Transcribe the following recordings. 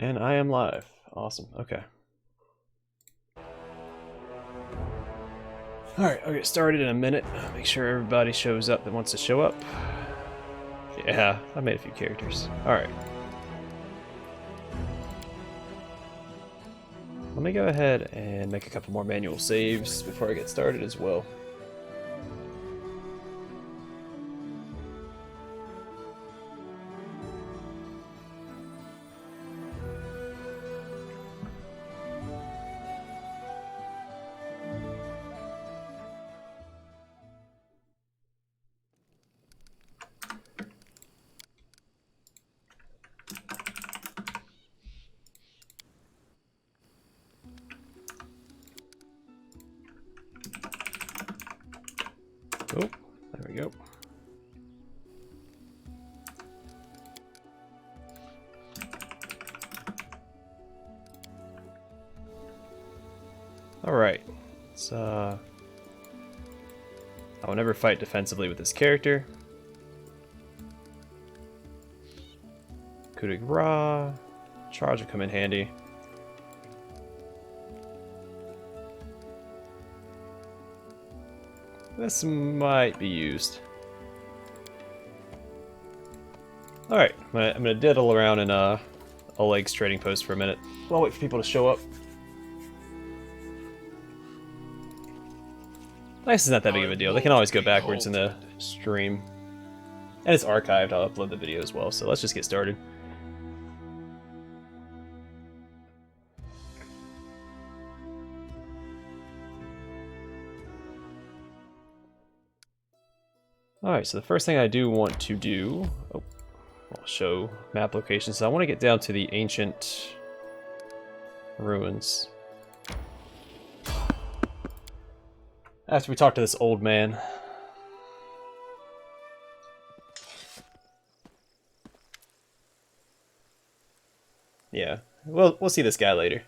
And I am live. Awesome. Okay. Alright, I'll get started in a minute. Make sure everybody shows up that wants to show up. Yeah, I made a few characters. Alright. Let me go ahead and make a couple more manual saves before I get started as well. Oh, there we go. Alright, so I will never fight defensively with this character. Coup de grace, charge will come in handy. This might be used. Alright, I'm gonna diddle around in Oleg's trading post for a minute. I'll wait for people to show up. This is not that big of a deal. They can always go backwards in the stream. And it's archived, I'll upload the video as well, so let's just get started. Alright, so the first thing I do want to do... Oh, I'll show map location. So I want to get down to the ancient ruins. After we talk to this old man. Yeah, we'll see this guy later.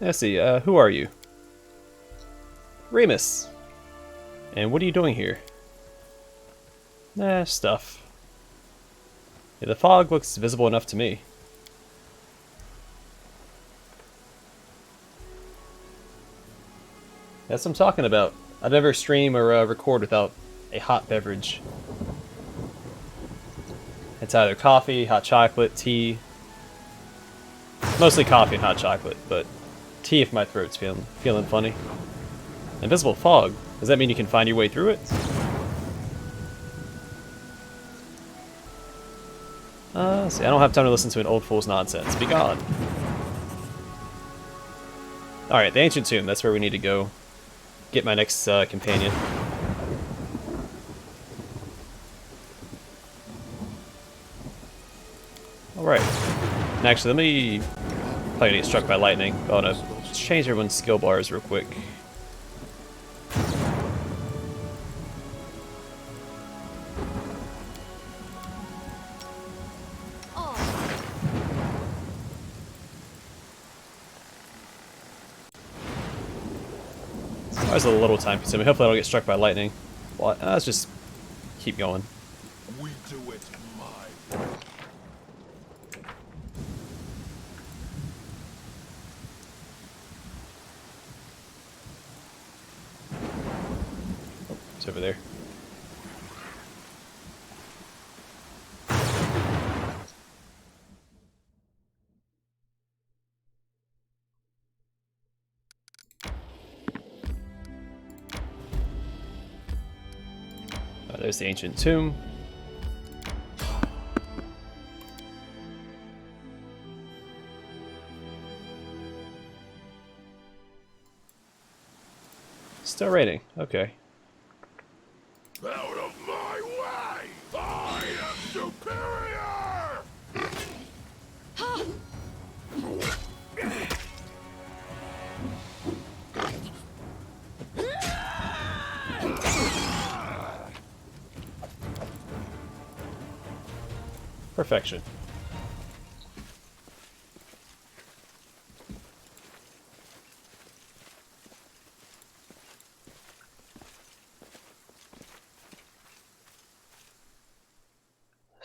Let's see, who are you? Remus. And what are you doing here? Stuff. Yeah, the fog looks visible enough to me. That's what I'm talking about. I'd never stream or record without a hot beverage. It's either coffee, hot chocolate, tea. Mostly coffee and hot chocolate, but tea if my throat's feeling funny. Invisible fog. Does that mean you can find your way through it? See, I don't have time to listen to an old fool's nonsense. Be gone. Alright, the ancient tomb. That's where we need to go. Get my next companion. Alright. Actually, let me... Probably get struck by lightning. I want to change everyone's skill bars real quick. It's a little time consuming. Hopefully I don't get struck by lightning. Well, let's just keep going. We do it my way. Oh, it's over there. There's the ancient tomb. Still raining. Okay. Out of my way! I am superior! Perfection.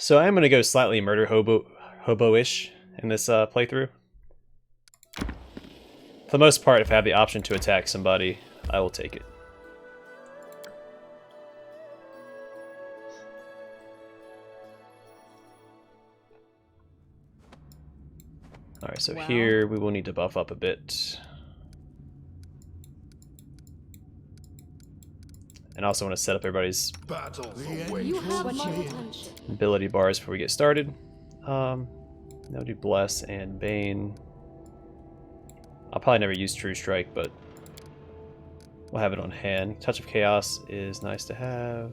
So I'm gonna go slightly murder hobo-ish in this playthrough. For the most part, if I have the option to attack somebody, I will take it. Alright, so here we will need to buff up a bit. And I also want to set up everybody's ability bars before we get started. Now do Bless and Bane. I'll probably never use True Strike, but we'll have it on hand. Touch of Chaos is nice to have.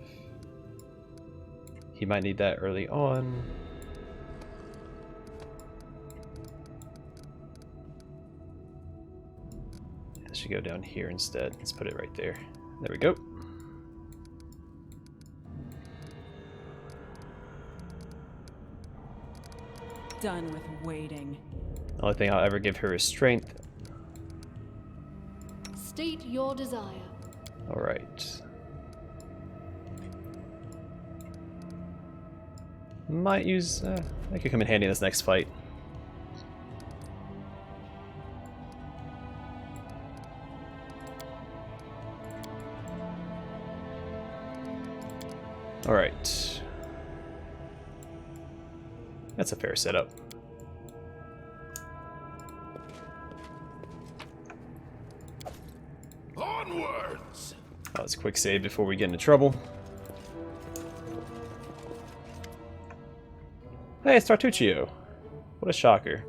He might need that early on. It should go down here instead. Let's put it right there. There we go. Done with waiting. The only thing I'll ever give her is strength. State your desire. Alright. Might use... that could come in handy in this next fight. Alright. That's a fair setup. Onwards! Oh, it's a quick save before we get into trouble. Hey, it's Tartuccio. What a shocker.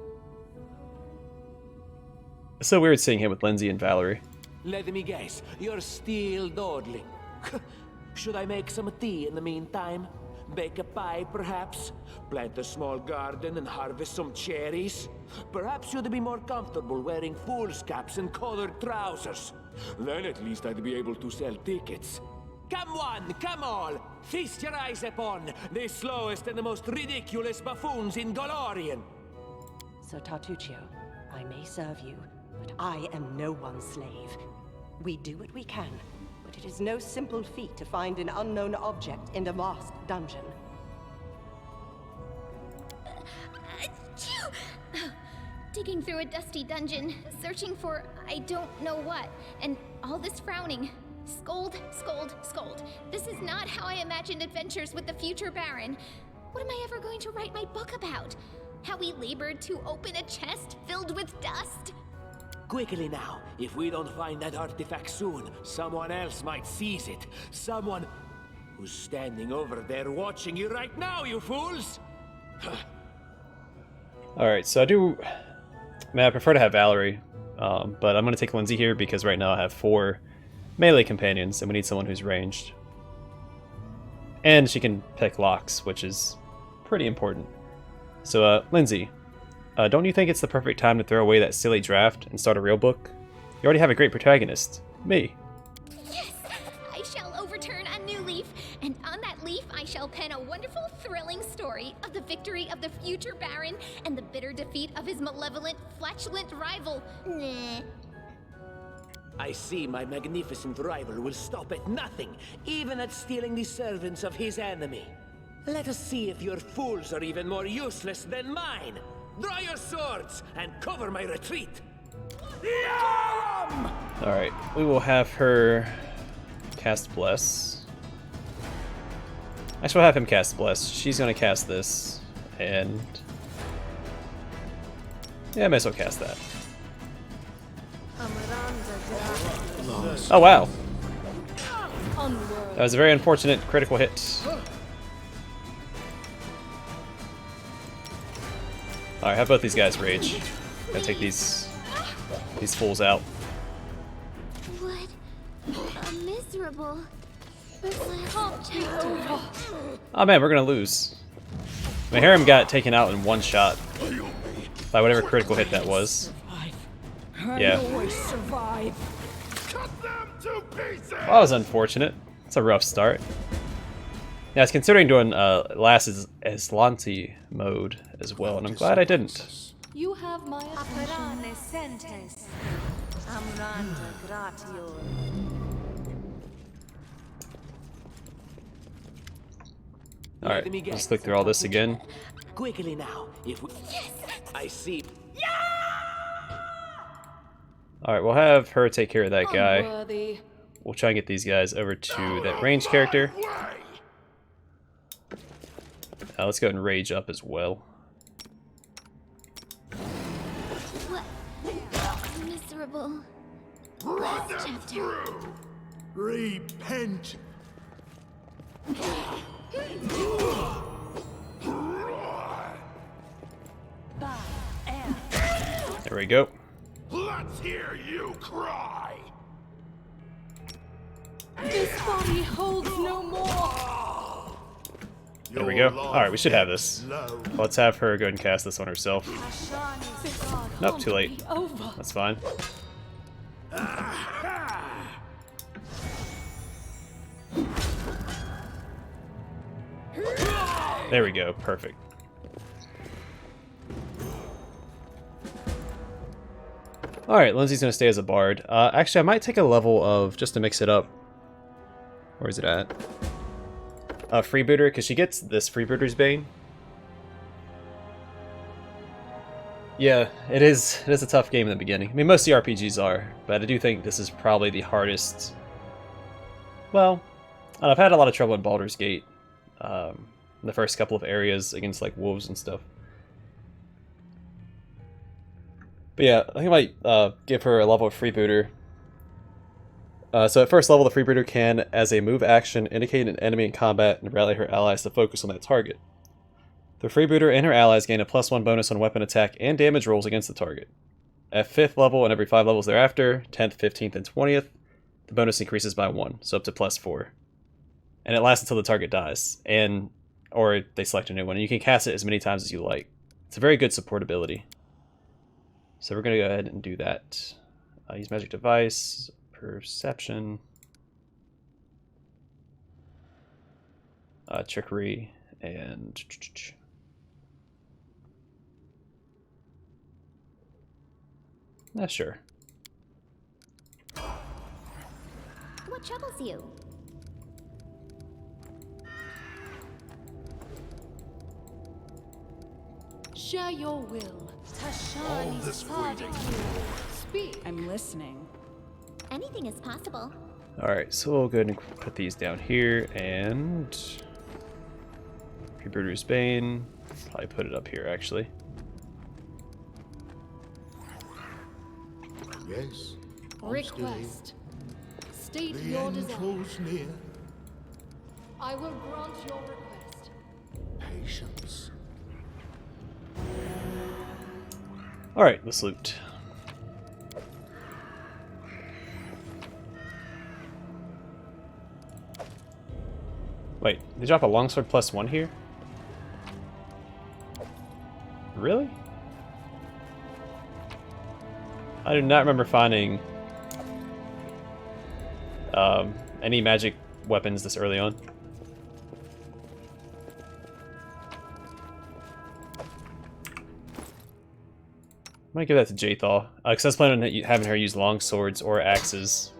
It's so weird seeing him with Lindsay and Valerie. Let me guess, you're still dawdling. Should I make some tea in the meantime? Bake a pie, perhaps? Plant a small garden and harvest some cherries? Perhaps you'd be more comfortable wearing fool's caps and colored trousers. Then at least I'd be able to sell tickets. Come one, come all! Feast your eyes upon the slowest and the most ridiculous buffoons in Golorian! Sir Tartuccio, I may serve you, but I am no one's slave. We do what we can, but it is no simple feat to find an unknown object in a vast dungeon. Digging through a dusty dungeon, searching for I don't know what, and all this frowning. Scold, scold, scold. This is not how I imagined adventures with the future Baron. What am I ever going to write my book about? How we labored to open a chest filled with dust? Quickly now, if we don't find that artifact soon, someone else might seize it. Someone who's standing over there watching you right now, you fools! Alright, so I prefer to have Valerie, but I'm going to take Lindsay here because right now I have 4 melee companions and we need someone who's ranged. And she can pick locks, which is pretty important. So, Lindsay, don't you think it's the perfect time to throw away that silly draft and start a real book? You already have a great protagonist, me. Yes! I shall overturn a new leaf, and on that leaf I shall pen a wonderful, thrilling story of the victory of the future Baron and the bitter defeat of his malevolent, flatulent rival. Nah. I see my magnificent rival will stop at nothing, even at stealing the servants of his enemy. Let us see if your fools are even more useless than mine. Draw your swords and cover my retreat. Alright, we will have her cast Bless. Actually, we'll have him cast Bless. She's going to cast this, and... yeah, I might as well cast that. Oh, wow. That was a very unfortunate critical hit. Alright, have both these guys rage. Gotta take these fools out. What a miserable, Oh man, we're gonna lose. My harem got taken out in one shot by whatever critical hit that was. Yeah. Well, that was unfortunate. It's a rough start. Yeah, I was considering doing last Aslanti mode as well, and I'm glad I didn't. You have my attention. Alright, Let me let's guess, click through all this again. Quickly now, if we... I see. Alright, we'll have her take care of that guy. Unworthy. We'll try and get these guys over to that ranged character. Let's go ahead and rage up as well. What? Miserable. Run Last them chapter. through. Repent. There we go. Let's hear you cry. This body holds no more. There we go. Alright, we should have this. Let's have her go ahead and cast this on herself. Nope, too late. Over. That's fine. There we go. Perfect. Alright, Lindsay's going to stay as a bard. Actually, I might take a level of, just to mix it up. Where is it at? Freebooter, because she gets this Freebooter's Bane. Yeah, it is a tough game in the beginning. I mean, most CRPGs are, but I do think this is probably the hardest. Well, I've had a lot of trouble in Baldur's Gate. In the first couple of areas against like wolves and stuff. But yeah, I think I might give her a level of Freebooter. So at first level, the Freebooter can, as a move action, indicate an enemy in combat and rally her allies to focus on that target. The Freebooter and her allies gain a +1 bonus on weapon attack and damage rolls against the target. At 5th level and every 5 levels thereafter, 10th, 15th, and 20th, the bonus increases by 1, so up to +4. And it lasts until the target dies, or they select a new one. And you can cast it as many times as you like. It's a very good support ability. So we're going to go ahead and do that. Use Magic Device, Perception, Trickery, and... sure. What troubles you? Share your will. All this waiting. Speak. I'm listening. Anything is possible. Alright, so we'll go ahead and put these down here, and... Freebooter's Bane. Probably put it up here, actually. Yes. Request. State The your end desire. draws near. I will grant your request. Patience. Alright, let's loot. Wait, they drop a longsword +1 here? Really? I do not remember finding any magic weapons this early on. I might give that to Jathaw, because I was planning on having her use long swords or axes,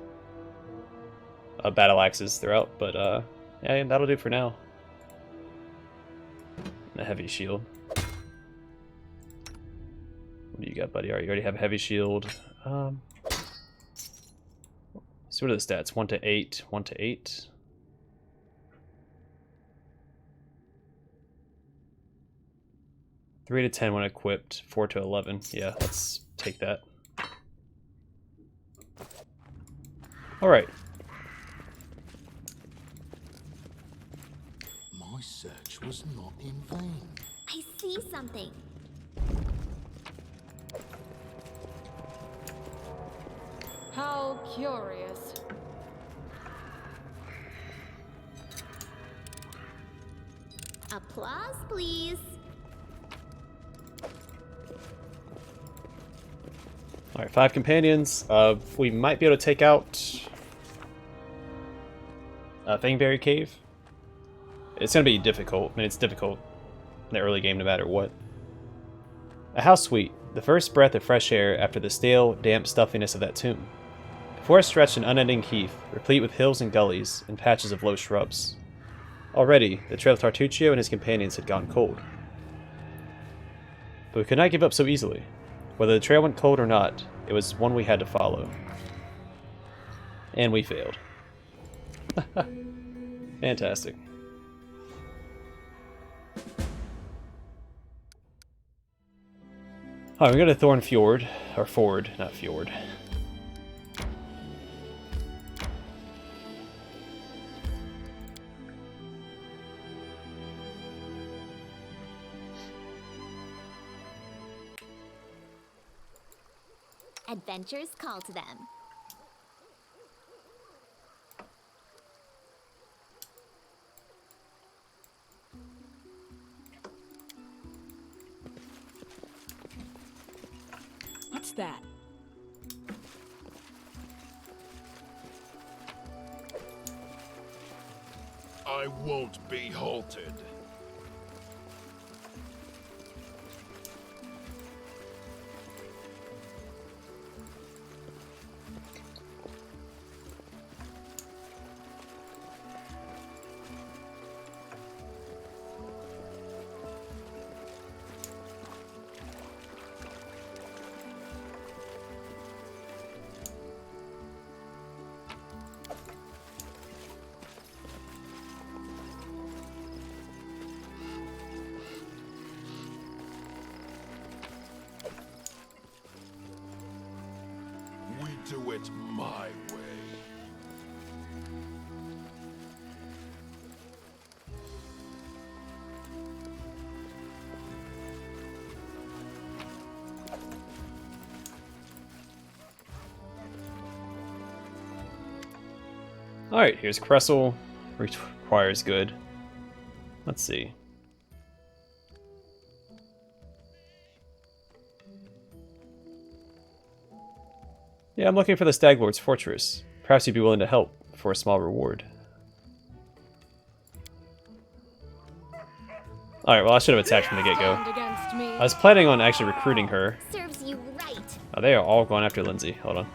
battle axes throughout. But yeah, that'll do for now. And a heavy shield. What do you got, buddy? Alright, you already have a heavy shield. So what are the stats? 1 to 8, 1 to 8. Three to 10 when equipped, 4 to 11. Yeah, let's take that. Alright. My search was not in vain. I see something. How curious. Applause, please. Alright, 5 companions. We might be able to take out Fingberry Cave. It's going to be difficult. I mean, it's difficult in the early game no matter what. How sweet. The first breath of fresh air after the stale, damp stuffiness of that tomb. The forest stretched an unending heath, replete with hills and gullies and patches of low shrubs. Already, the trail of Tartuccio and his companions had gone cold. But we could not give up so easily. Whether the trail went cold or not, it was one we had to follow. And we failed. Fantastic. Alright, we go to Thorn Fjord. Or Ford, not Fjord. Adventures call to them. What's that? I won't be halted. Do it my way. Alright, here's Kressel. Requires good. Let's see. Yeah, I'm looking for the Stag Lord's fortress. Perhaps you'd be willing to help for a small reward. Alright, well I should have attacked from the get-go. I was planning on actually recruiting her. Serves you right. Oh, they are all going after Lindsay. Hold on.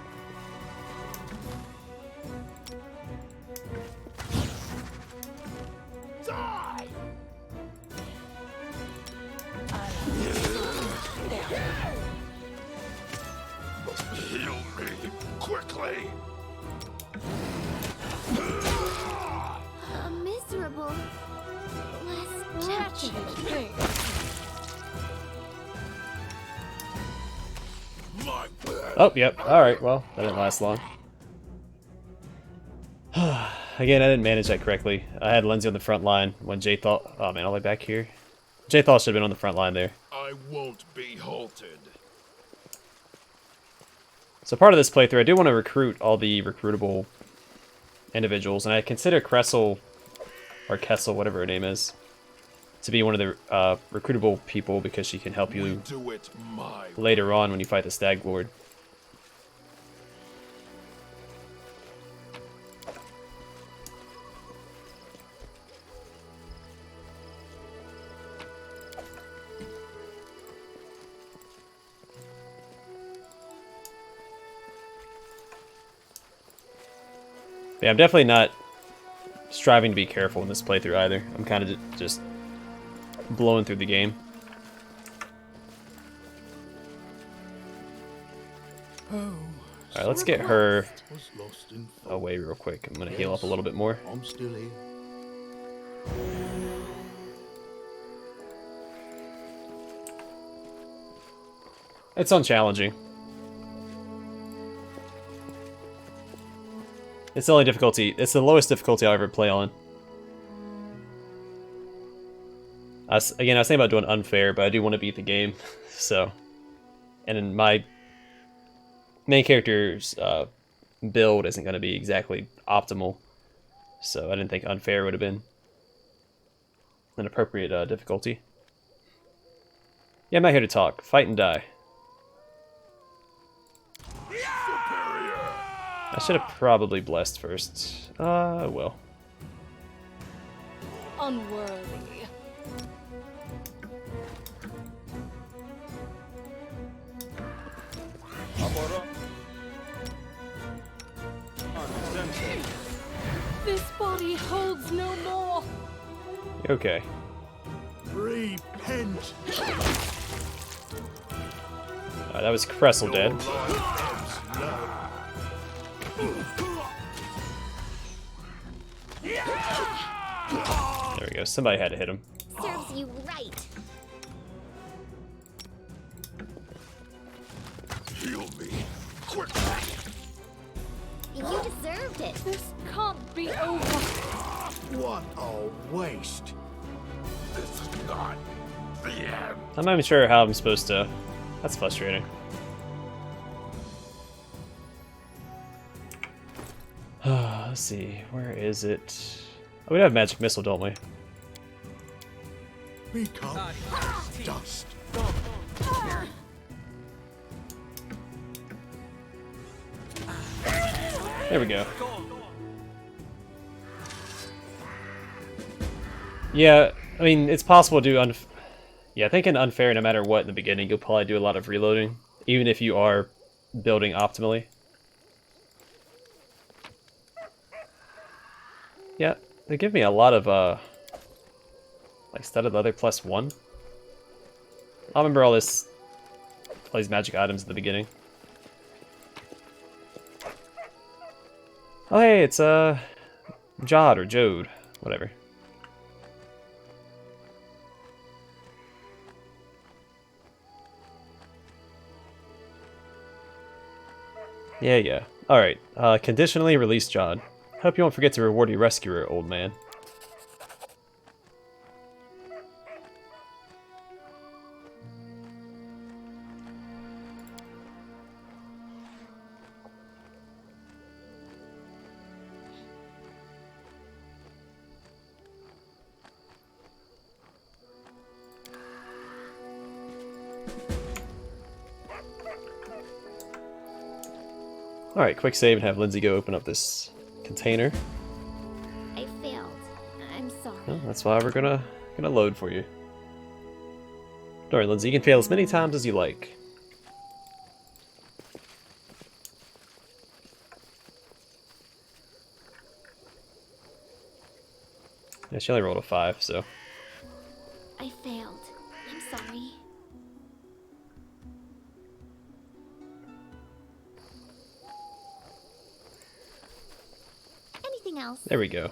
Die! Heal me quickly. A miserable last chapter. My bad. Oh, yep. Alright, well, that didn't last long. Again, I didn't manage that correctly. I had Lindsay on the front line when Jay thought... Oh man, all the way back here. Jay thought should have been on the front line there. I won't be halted. So part of this playthrough, I do want to recruit all the recruitable individuals, and I consider Kressel, or Kessel, whatever her name is, to be one of the recruitable people because she can help you Do it my way. later on when you fight the Stag Lord. Yeah, I'm definitely not striving to be careful in this playthrough either. I'm kind of just blowing through the game. Alright, let's get her Was lost in away real quick. I'm going to heal up a little bit more. I'm still here. It's unchallenging. It's the only difficulty. It's the lowest difficulty I'll ever play on. Again, I was thinking about doing unfair, but I do want to beat the game. So, and in my main character's build isn't going to be exactly optimal. So I didn't think unfair would have been an appropriate difficulty. Yeah, I'm not here to talk. Fight and die. I should have probably blessed first. Well. Unworthy. This body holds no more. Okay. Repent. That was Kressel dead. There we go. Somebody had to hit him. Serves you right. Heal me. Quick. You deserved it. This can't be over. What a waste. This is not the end. I'm not even sure how I'm supposed to... That's frustrating. Let's see. Where is it? Oh, we have magic missile, don't we? Become dust. There we go. Yeah, I mean, it's possible to do yeah, I think in unfair, no matter what in the beginning, you'll probably do a lot of reloading, even if you are building optimally. Yeah, they give me a lot of, like, studded leather +1. I'll remember all these magic items at the beginning. Oh hey, it's, Jod or Jode, whatever. Yeah. Alright, conditionally release Jod. Hope you won't forget to reward your rescuer, old man. Alright, quick save and have Lindsay go open up this container. I failed. I'm sorry. Well, that's why we're gonna load for you. Don't worry, Lindsay, you can fail as many times as you like. Yeah, she only rolled a 5, so. I failed. I'm sorry. Anything else? There we go.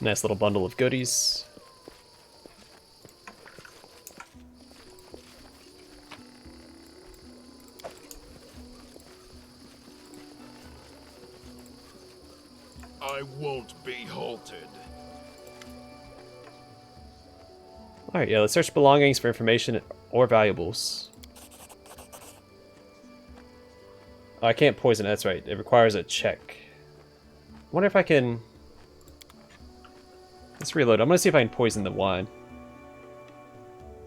Nice little bundle of goodies. I won't be halted. Alright, yeah, let's search belongings for information or valuables. Oh, I can't poison it, that's right. It requires a check. I wonder if I can... Let's reload. I'm gonna see if I can poison the wine.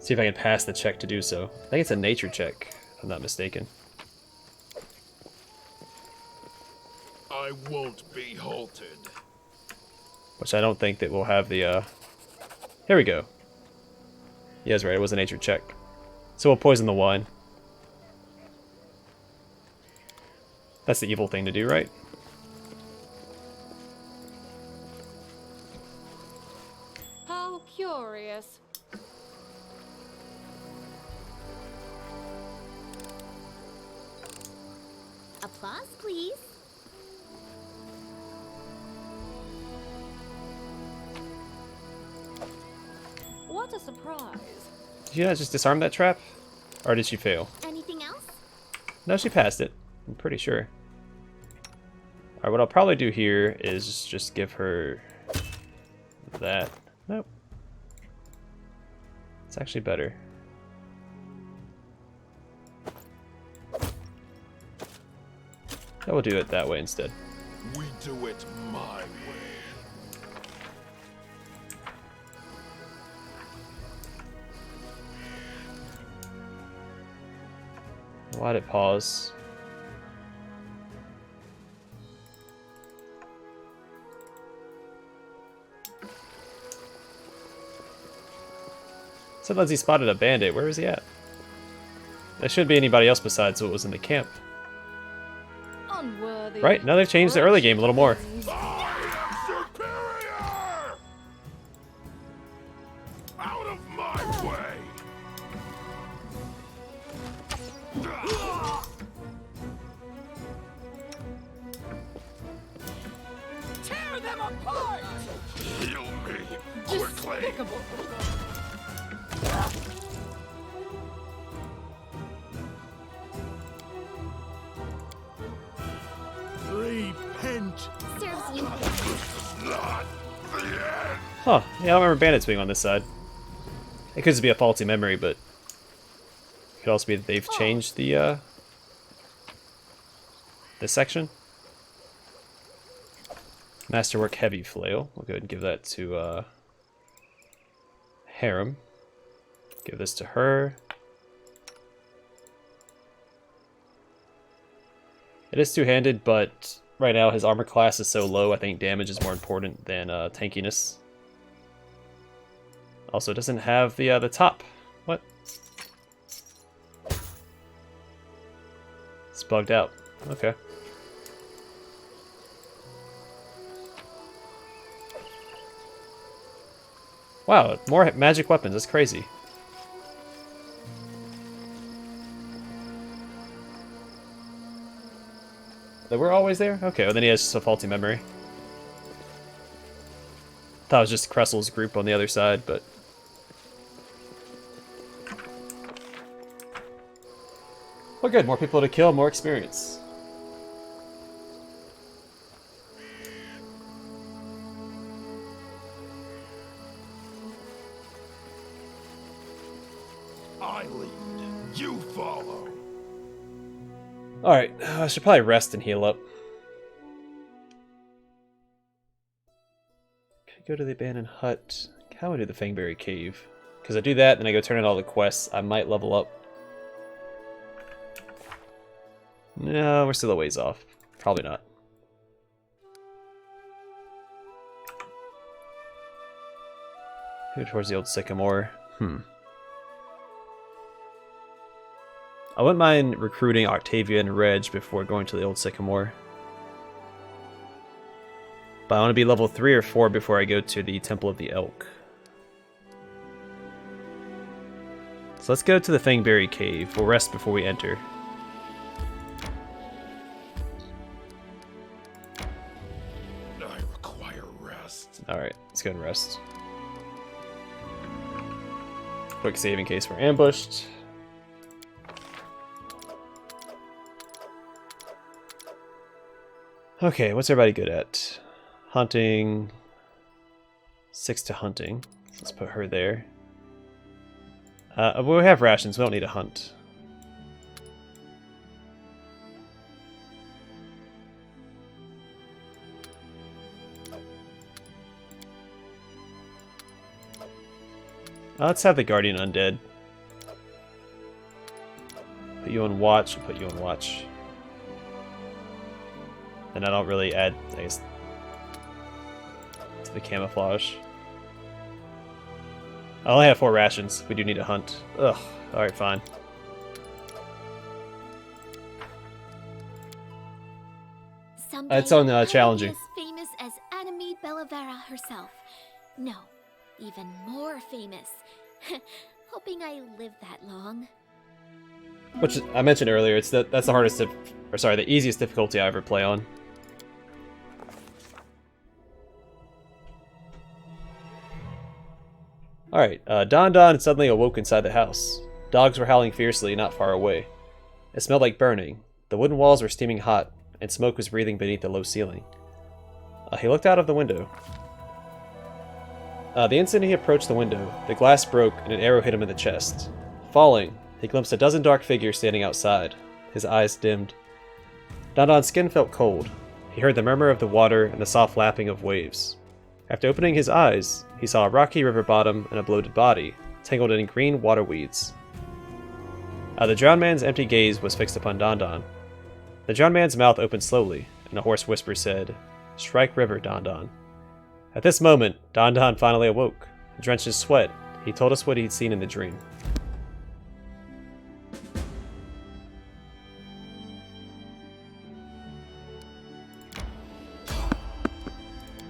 See if I can pass the check to do so. I think it's a nature check, if I'm not mistaken. I won't be halted. Which I don't think that we'll have the, Here we go. Yeah, that's right, it was a nature check. So we'll poison the wine. That's the evil thing to do, right? How curious. Applause, please. What a surprise. Did you not just disarm that trap? Or did she fail? Anything else? No, she passed it. I'm pretty sure. Alright, what I'll probably do here is just give her that. Nope. It's actually better. I will do it that way instead. We do it my way. Why'd it pause? Said Lindsay spotted a bandit. Where is he at? There shouldn't be anybody else besides what was in the camp. Unworthy. Right, now they've changed the early game a little more. I am superior! Huh. Yeah, I don't remember bandits being on this side. It could just be a faulty memory, but it could also be that they've changed the this section. Masterwork heavy flail. We'll go ahead and give that to Harem. Give this to her. It is two-handed, but right now his armor class is so low, I think damage is more important than tankiness. Also, it doesn't have the top. What? It's bugged out. Okay. Wow, more magic weapons. That's crazy. They were always there? Okay, well then he has just a faulty memory. Thought it was just Kressel's group on the other side, but... Well good, more people to kill, more experience. I lead. You follow. Alright, I should probably rest and heal up. Could go to the abandoned hut. How would I do the Fingberry cave? Because I do that, then I go turn in all the quests, I might level up. No, we're still a ways off. Probably not. Go towards the old sycamore. I wouldn't mind recruiting Octavia and Reg before going to the old sycamore. But I want to be level 3 or 4 before I go to the Temple of the Elk. So let's go to the Fingberry cave. We'll rest before we enter. I require rest. Alright, let's go and rest. Quick save in case we're ambushed. Okay, what's everybody good at? Hunting. 6 to hunting. Let's put her there. We have rations, we don't need to hunt. Let's have the Guardian Undead. Put you on watch, put you on watch. And I don't really add, I guess, to the camouflage. I only have 4 rations. We do need to hunt. Ugh. Alright, fine. It's on challenging. As famous as Anime Bellavera herself. No, even more famous. Hoping I live that long. Which I mentioned earlier. It's that's the hardest, or sorry, the easiest difficulty I ever play on. Alright, Don Don suddenly awoke inside the house. Dogs were howling fiercely not far away. It smelled like burning. The wooden walls were steaming hot, and smoke was breathing beneath the low ceiling. He looked out of the window. The instant he approached the window, the glass broke and an arrow hit him in the chest. Falling, he glimpsed a dozen dark figures standing outside. His eyes dimmed. Don Don's skin felt cold. He heard the murmur of the water and the soft lapping of waves. After opening his eyes, he saw a rocky river bottom and a bloated body, tangled in green water weeds. The drowned man's empty gaze was fixed upon Don Don. The drowned man's mouth opened slowly, and a hoarse whisper said, "Strike river, Don Don." At this moment, Don Don finally awoke. Drenched in sweat, he told us what he'd seen in the dream.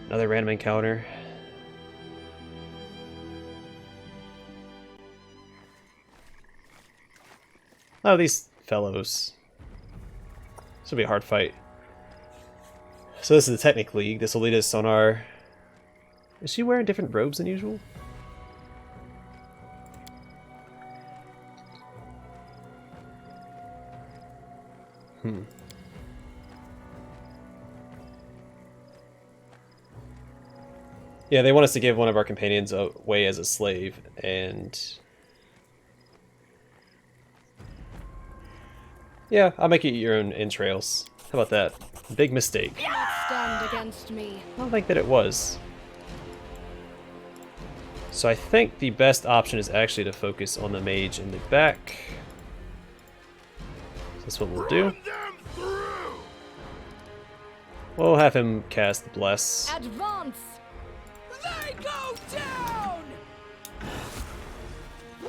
Another random encounter. Oh, these fellows. This will be a hard fight. So this is the Technic League. This will lead us on our... Is she wearing different robes than usual? Yeah, they want us to give one of our companions away as a slave, and... yeah, I'll make you eat your own entrails. How about that? Big mistake. Not stand against me. I don't think that it was. So I think the best option is actually to focus on the mage in the back. So that's what we'll do. Run them through! We'll have him cast Bless. Advance! They go down!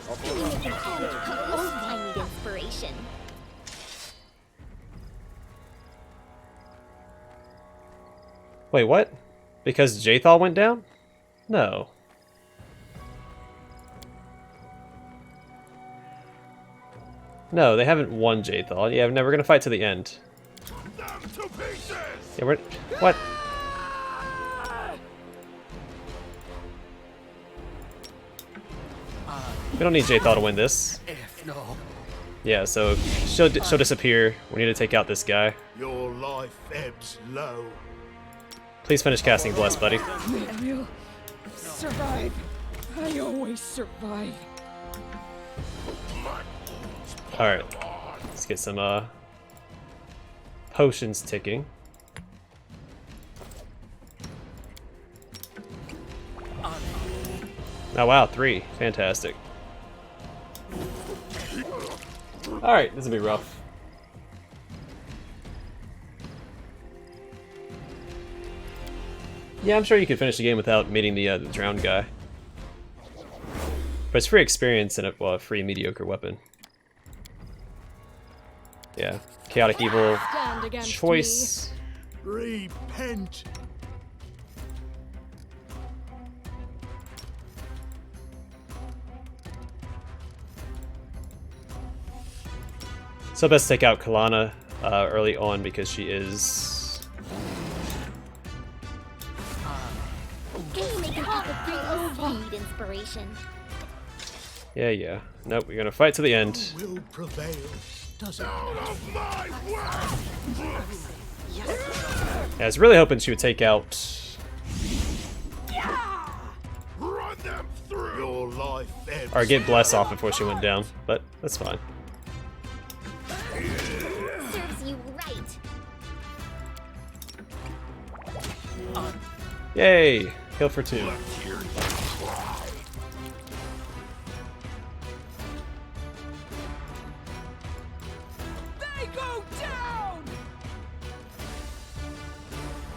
I need inspiration. Wait, what? Because Jathal went down? No. No, they haven't won Jathal. Yeah, we're gonna fight to the end. Them to pieces! Yeah, we're... what? We don't need Jathal to win this. Yeah, so she'll disappear. We need to take out this guy. Your life ebbs low. Please finish casting Bless, buddy. I will survive. I always survive. Alright. Let's get some potions ticking. Oh wow, 3. Fantastic. Alright, this will be rough. Yeah, I'm sure you could finish the game without meeting the drowned guy. But it's free experience and a free mediocre weapon. Yeah. Chaotic Evil. Stand against Choice. Repent! So best to take out Kalana early on because she is... I need inspiration. Yeah. Nope, we're gonna fight to the end. Will prevail. Does out of my way! Yeah, I was really hoping she would take out... Run them through! Your life ebbs or get Bless off before she went down, but that's fine. Serves you right. Yay! Kill for 2. here. They go down!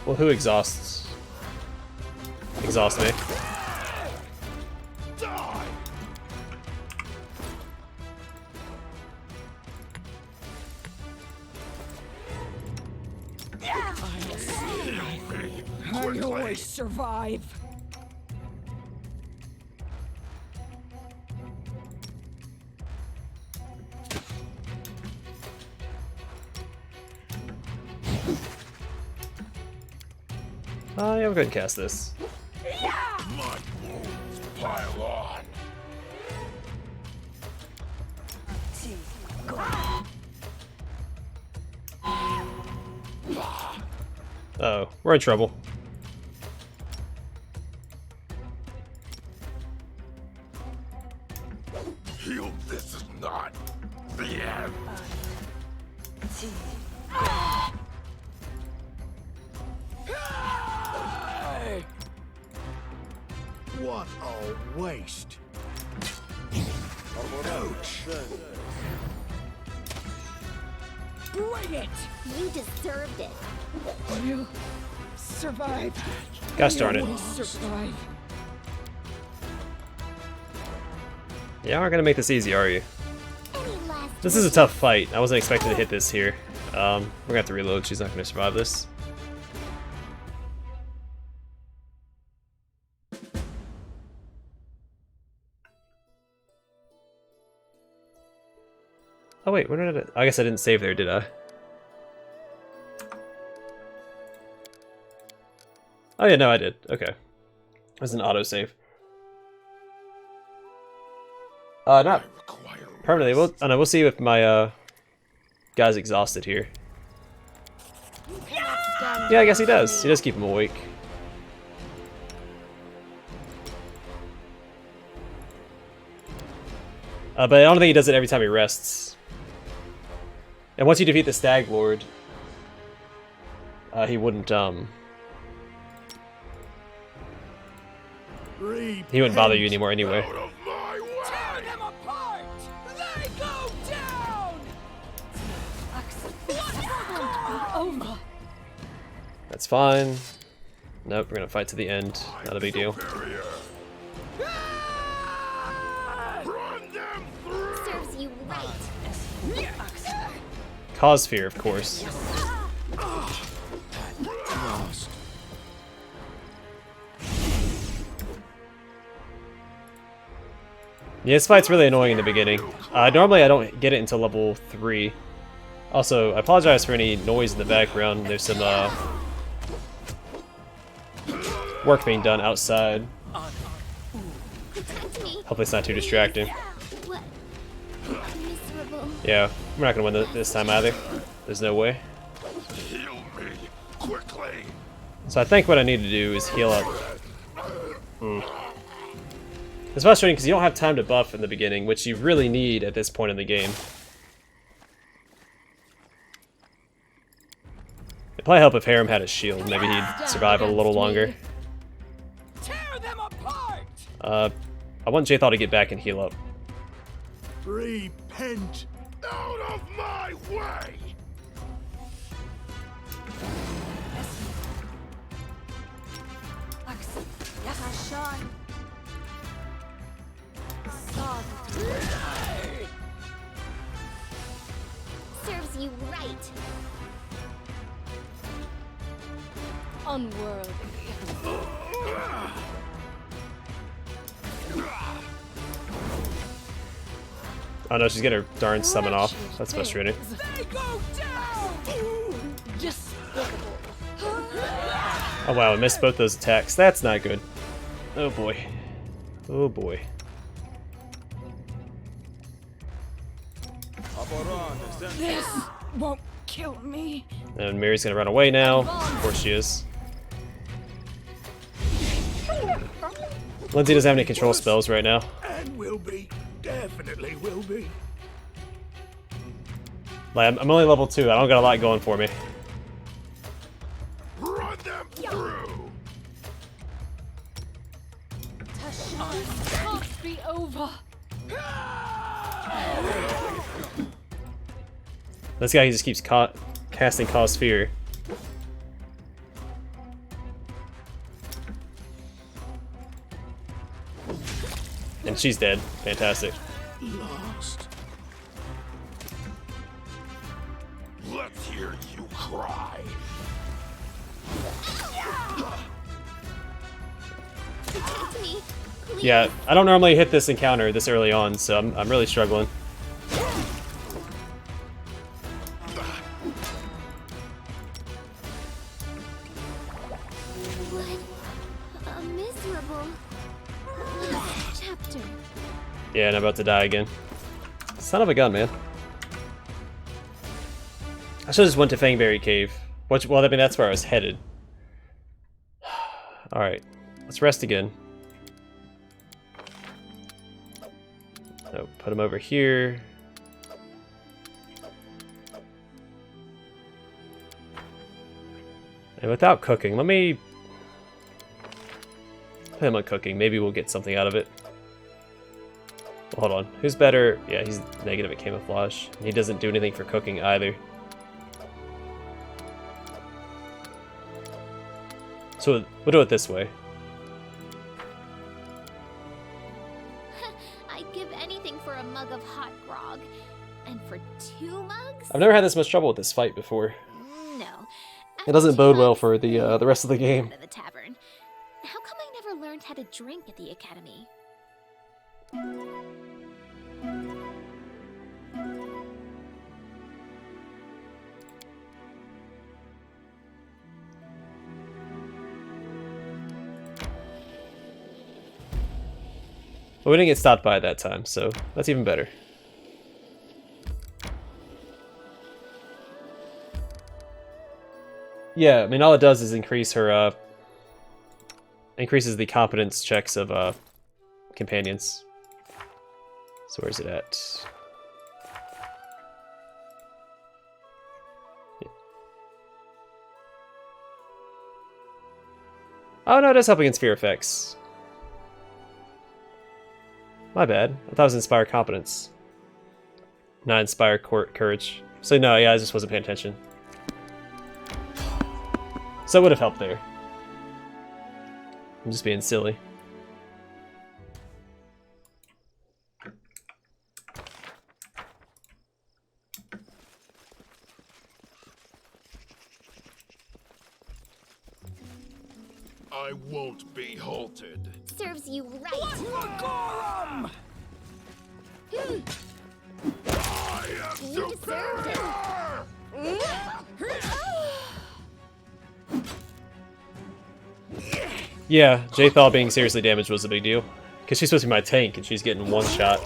Well, who exhausts? Exhaust me. Die! I always survive. Oh, yeah, we're going to cast this. My wounds pile on. Oh, we're in trouble. Heal, this is not the end. What a waste. Ouch. Bring it! You deserved it. We'll survive. Gosh darn it. Always survive. Yeah, we're gonna make this easy, are you? Any last This is a tough fight. I wasn't expecting to hit this here. We're gonna have to reload. She's not gonna survive this. Oh wait, where did I guess I didn't save there, did I? Oh yeah, no, I did. Okay. It was an autosave. Not Require permanently. We'll see if my guy's exhausted here. Yeah, I guess he does. He does keep him awake. But I don't think he does it every time he rests. And once you defeat the Stag Lord, he wouldn't bother you anymore anyway. Out of my way! Tear them apart! They go down! Over. That's fine. Nope, we're gonna fight to the end. Not a big deal. Superior. Run them through! Serves you right. Cause fear, of course. Lost. Yeah, this fight's really annoying in the beginning. Normally I don't get it until level 3. Also, I apologize for any noise in the background. There's some work being done outside. Protect me. Hopefully it's not too distracting. What? Miserable. Yeah, we're not gonna win this time either. There's no way. Heal me quickly. So I think what I need to do is heal up. It's frustrating because you don't have time to buff in the beginning, which you really need at this point in the game. It'd probably help if Harem had a shield. Maybe he'd survive a little longer. Tear them apart! I want Jthal to get back and heal up. Repent. Out of my way! Yakashan. Sod. Serves you right. Unworthy. Oh no, she's getting her darn summon off. That's frustrating. They go down! Despicable. Oh wow, I missed both those attacks. That's not good. Oh boy. Oh boy. This won't kill me. And Mary's gonna run away now. Of course she is. Lindsay doesn't have any control spells right now. And will be. Definitely will be. Like, I'm only level 2. I don't got a lot going for me. Run them through. Can't be over. This guy just keeps casting Cause Fear. And she's dead. Fantastic. Lost. Let's hear you cry. Protect me. Please. Yeah, I don't normally hit this encounter this early on, so I'm really struggling. What a miserable last chapter. Yeah, and I'm about to die again. Son of a gun, man. I should've just went to Fingberry Cave. Which, well, I mean, that's where I was headed. Alright, let's rest again. So, put him over here. And without cooking, let me put him on cooking. Maybe we'll get something out of it. Well, hold on. Who's better? Yeah, he's negative at camouflage. He doesn't do anything for cooking either. So we'll do it this way. I'd give anything for a mug of hot grog. And for 2 mugs? I've never had this much trouble with this fight before. No. It doesn't bode well mugs, for the rest of the game. Out of the tavern. How come I never learned how to drink at the academy? But we didn't get stopped by at that time, so that's even better. Yeah, I mean, all it does is increase her, increases the competence checks of, companions. So where's it at? Yeah. Oh no, it does help against fear effects. My bad. I thought it was Inspire Competence. Not Inspire Courage. So no, yeah, I just wasn't paying attention. So it would have helped there. I'm just being silly. I won't be halted. Serves you right. I am You deserved it. Yeah, Jthal being seriously damaged was a big deal. Because she's supposed to be my tank and she's getting one shot.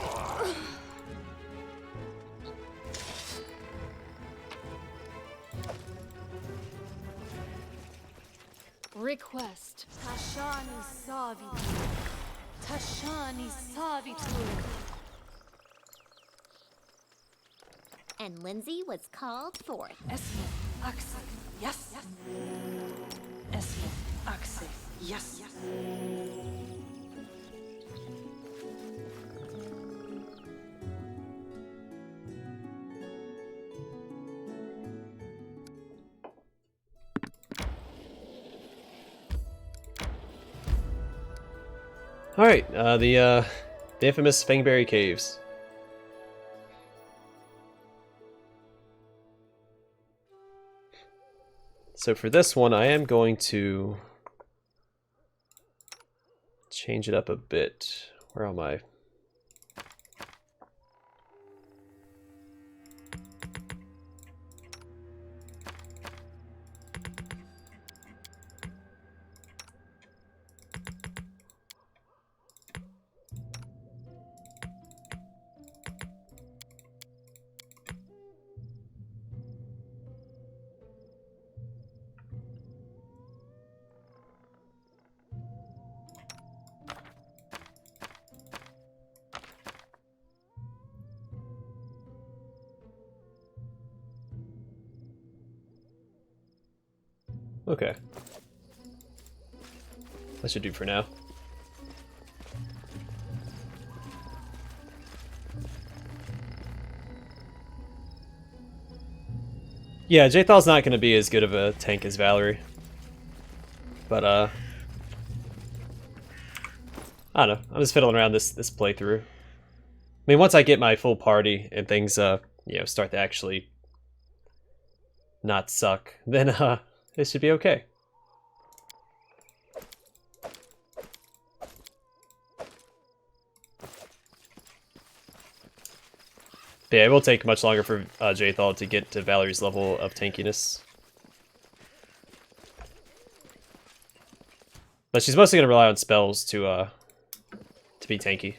Request. Tashani Savitu. Tashani Savitu. And Lindsay was called forth. Esme, Axe, yes. Esme, Axe, yes. Alright, the infamous Fingberry Caves. So for this one, I am going to change it up a bit. Where am I? Okay. That should do for now. Yeah, Jthal's not going to be as good of a tank as Valerie. But, I don't know. I'm just fiddling around this playthrough. I mean, once I get my full party and things, you know, start to actually not suck, then, it should be okay. Yeah, it will take much longer for Jthal to get to Valerie's level of tankiness. But she's mostly going to rely on spells to be tanky.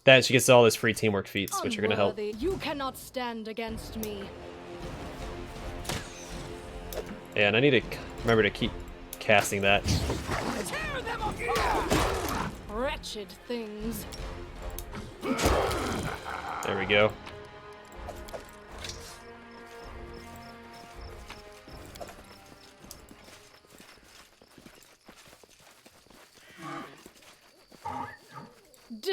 Then she gets all those free teamwork feats, which are going to help. Unworthy. You cannot stand against me. Yeah, and I need to remember to keep casting that. Tear them apart! Wretched things. There we go.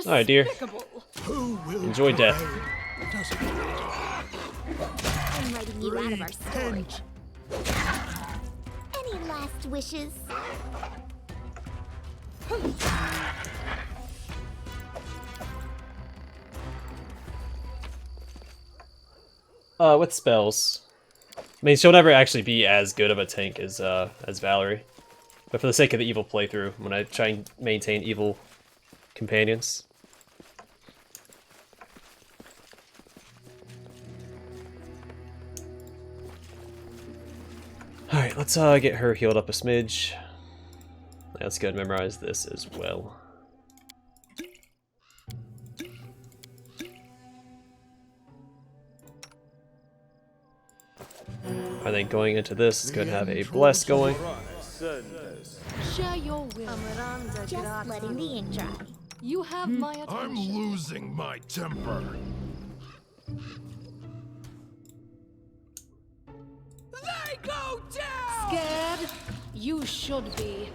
Alright, dear. Despicable. Who will Enjoy death. pay? Doesn't matter. I'm writing you out of our story. Repent. Any last wishes? With spells. I mean, she'll never actually be as good of a tank as Valerie. But for the sake of the evil playthrough, when I try and maintain evil companions. Alright, let's get her healed up a smidge. Let's go and memorize this as well. I think going into this is going to have a bless going. Share your will. Just letting the ink dry. You have my attention. I'm losing my temper. They go down! Scared? You should be.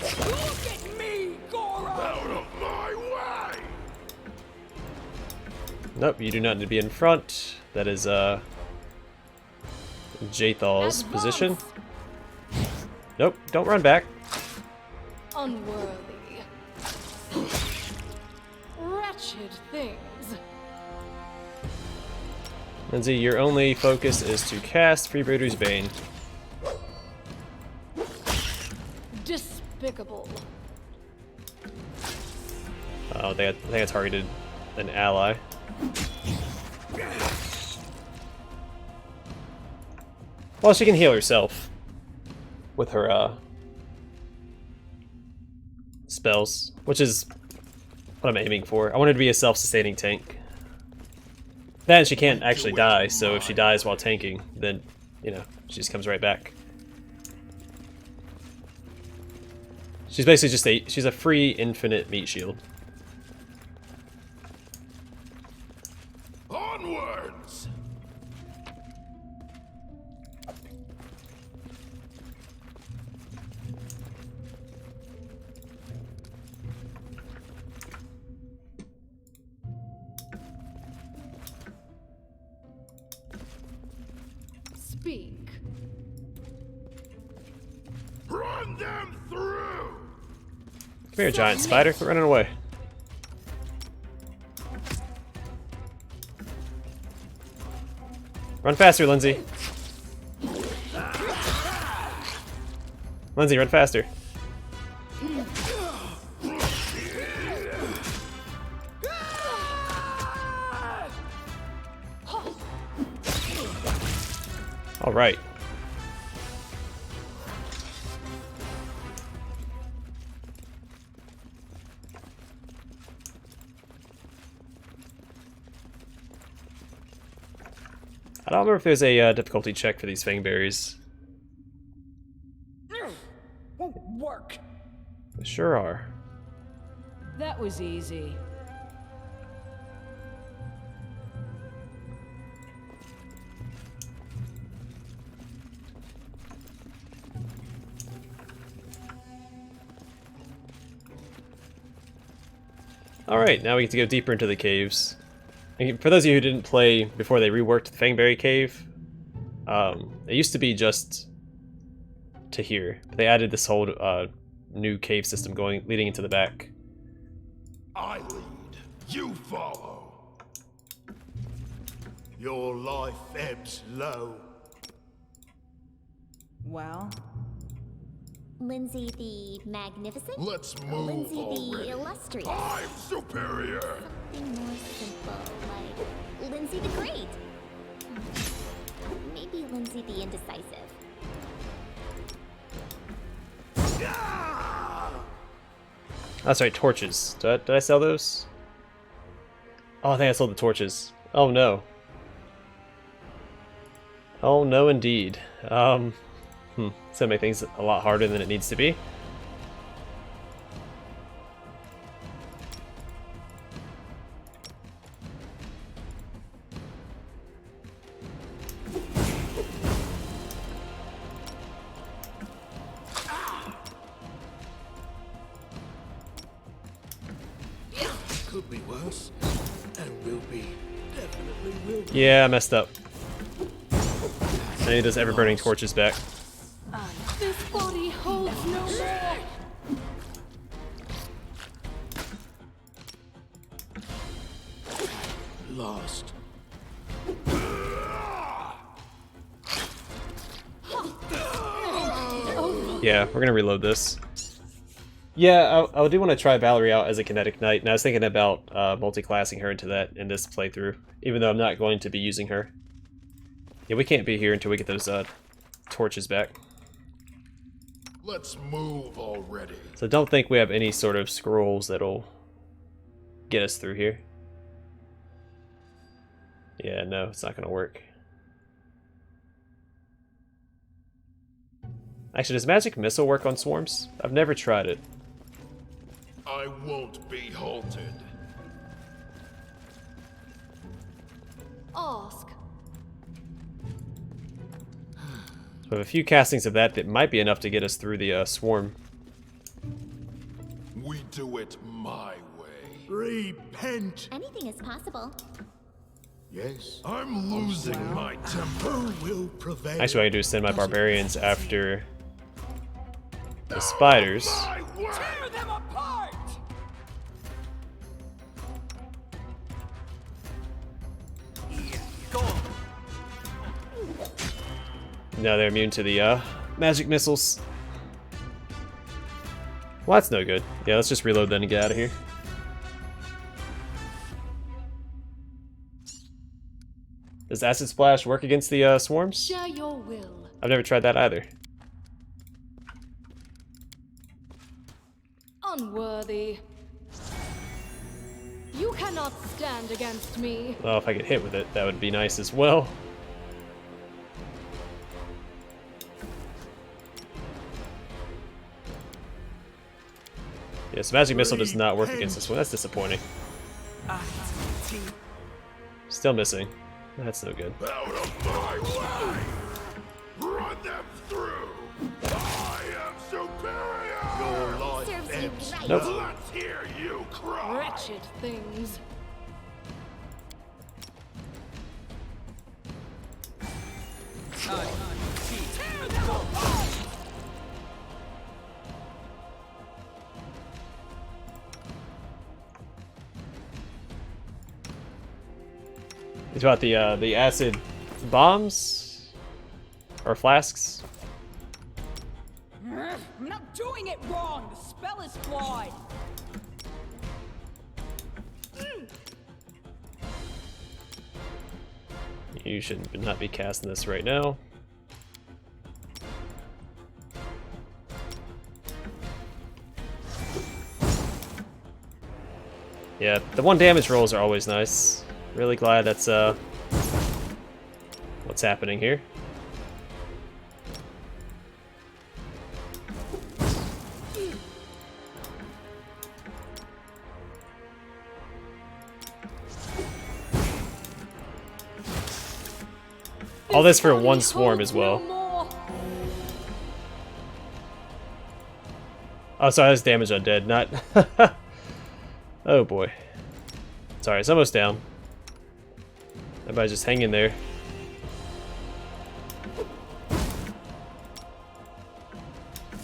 Look at me, Goro! Out of my way! Nope, you do not need to be in front. That is Jathal's position. Advance. Nope, don't run back. Unworthy. Wretched things. Lindsay, your only focus is to cast Freebooter's Bane. Despicable. Oh, I think I targeted an ally. Well, she can heal herself with her spells, which is what I'm aiming for. I want her to be a self-sustaining tank. Then she can't actually die, so if she dies while tanking, then, you know, she just comes right back. She's basically just she's a free infinite meat shield. Onwards! Speak. Run them through! Come here, giant spider. Quit running away. Run faster, Lindsay. Lindsay, run faster. All right. I don't remember if there's a difficulty check for these Fingberries. Won't work. They sure are. That was easy. Alright, now we get to go deeper into the caves. And for those of you who didn't play before they reworked the Fingberry Cave, it used to be just to here. But they added this whole new cave system leading into the back. I lead, you follow. Your life ebbs low. Well, Lindsay the Magnificent? Let's move Lindsay already. the Illustrious? I'm superior. Something more simple, like Lindsay the Great. Maybe Lindsay the Indecisive. That's right, torches. Did I sell those? Oh, I think I sold the torches. Oh no. Oh no indeed. It's gonna make things a lot harder than it needs to be. Could be worse. And will be. Definitely will be. Yeah, I messed up. I need those ever-burning torches back. This body holds no more. Lost. Yeah, we're gonna reload this. Yeah, I do want to try Valerie out as a kinetic knight, and I was thinking about multi-classing her into that in this playthrough, even though I'm not going to be using her. Yeah, we can't be here until we get those torches back. Let's move already. So don't think we have any sort of scrolls that'll get us through here. Yeah, no, it's not gonna work. Actually, does Magic Missile work on swarms? I've never tried it. I I won't be halted. Ask. So we have a few castings of that might be enough to get us through the swarm. We do it my way. Repent! Anything is possible. Yes. I'm losing my temper. Who will prevail? Actually, what I can do is send my barbarians after the spiders. Tear them apart! Now they're immune to the magic missiles. Well, that's no good. Yeah, let's just reload then and get out of here. Does Acid Splash work against the swarms? Share your will. I've never tried that either. Unworthy. You cannot stand against me. Well, if I get hit with it, that would be nice as well. Yes, Magic Missile does not work against this one. That's disappointing. Still missing. That's no good. Out of my way! Run them through! I am superior! Your life Serves you ends. right. Nope. Let's hear you cry! Wretched things. It's about the acid bombs or flasks. I'm not doing it wrong. The spell is flawed. You should not be casting this right now. Yeah, the 1 damage rolls are always nice. Really glad that's what's happening here. All this for one swarm as well. Oh, sorry, that's damage undead, not... Oh boy. Sorry, it's almost down. Everybody just hang in there.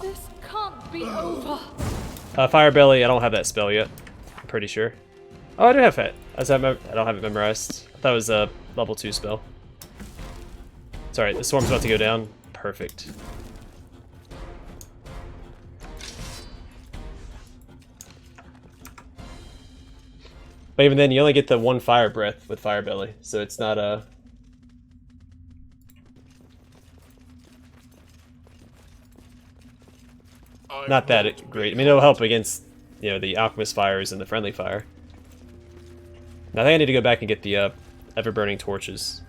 This can't be over. Fire Belly, I don't have that spell yet. I'm pretty sure. Oh, I do have it. I don't have it memorized. I thought it was a level 2 spell. Sorry, the swarm's about to go down. Perfect. But even then, you only get the 1 fire breath with Fire Belly, so it's not a... Not that great. I mean, it'll help against, you know, the Alchemist Fires and the Friendly Fire. Now, I think I need to go back and get the Ever-Burning Torches.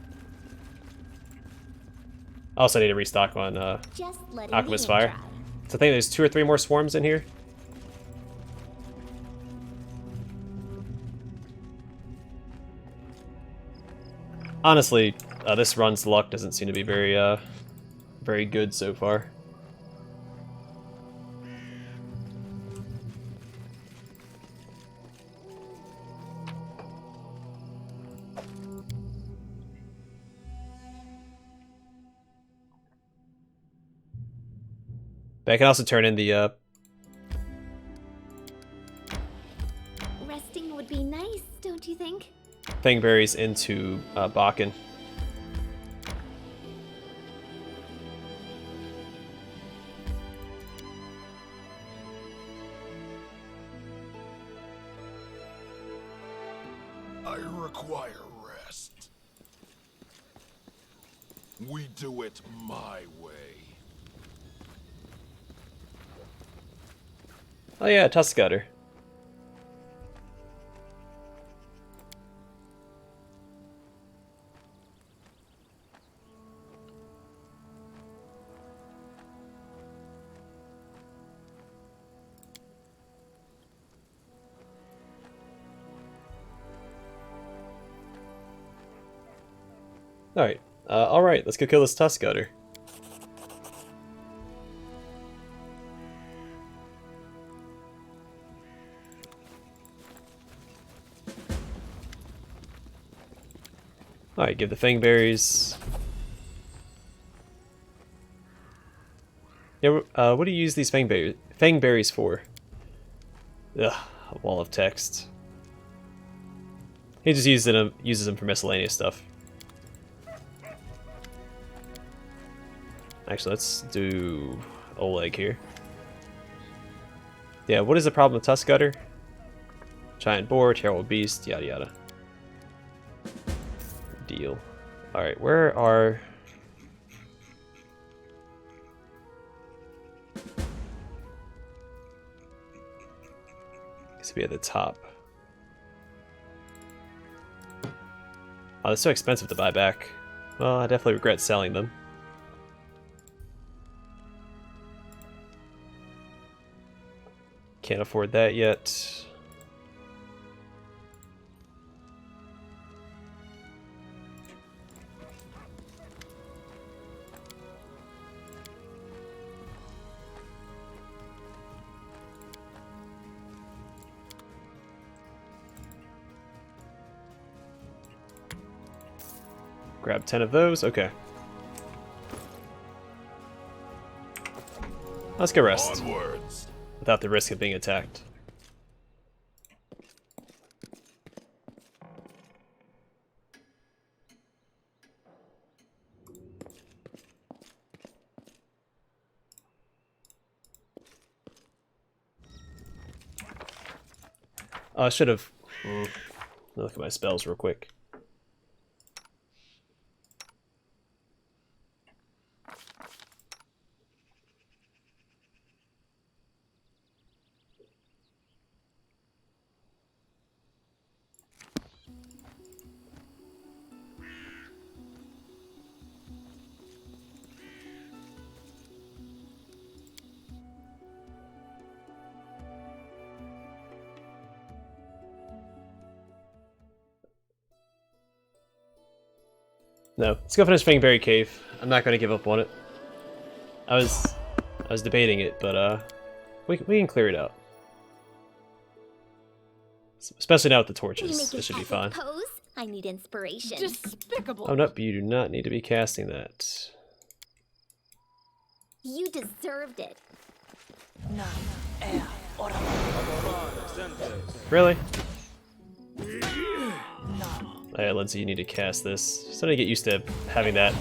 Also, I need to restock on Alchemist Fire. So I think there's 2 or 3 more swarms in here. Honestly, this run's luck doesn't seem to be very, very good so far. But I can also turn in the, Resting would be nice, don't you think? Fingberries into Bakken. I require rest. We do it my way. Oh yeah, Tuskcutter. Alright, let's go kill this Tuskcutter. Alright, give the Fingberries. Yeah, what do you use these Fingberries for? Ugh, a wall of text. He just uses them for miscellaneous stuff. Actually, let's do Oleg here. Yeah, what is the problem with Tuskcutter? Giant boar, terrible beast, yada yada. Deal. Alright, where are... This would be at the top. Oh, they're so expensive to buy back. Well, I definitely regret selling them. Can't afford that yet. Grab 10 of those, okay. Let's go rest. Onwards. Without the risk of being attacked. Oh, I should have... Look at my spells real quick. No, let's go finish Fingberry Cave. I'm not going to give up on it. I was debating it, but we can clear it out. Especially now with the torches, this should be fine. Pose? I need inspiration. Despicable. Oh nope, you do not need to be casting that. You deserved it. Really? Alright, Lindsay, you need to cast this. Just to get used to having that.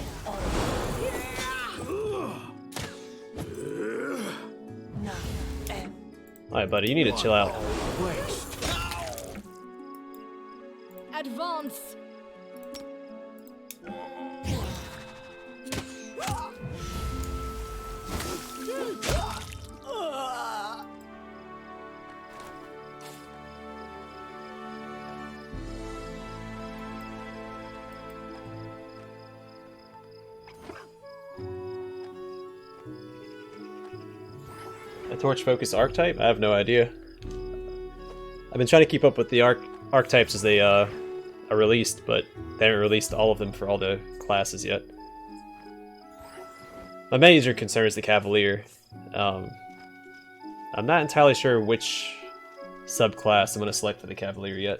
Alright, buddy, you need to chill out. Advance. A torch-focused archetype? I have no idea. I've been trying to keep up with the archetypes as they are released, but they haven't released all of them for all the classes yet. My major concern is the Cavalier. I'm not entirely sure which subclass I'm going to select for the Cavalier yet.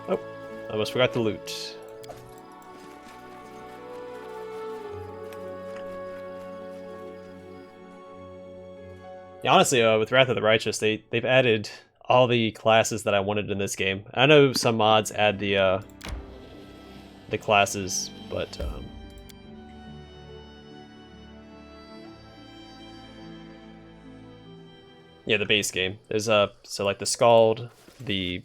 Oh, I almost forgot the loot. Yeah, honestly, with Wrath of the Righteous, they've added all the classes that I wanted in this game. I know some mods add the classes, but yeah, the base game. There's so like the Scald, the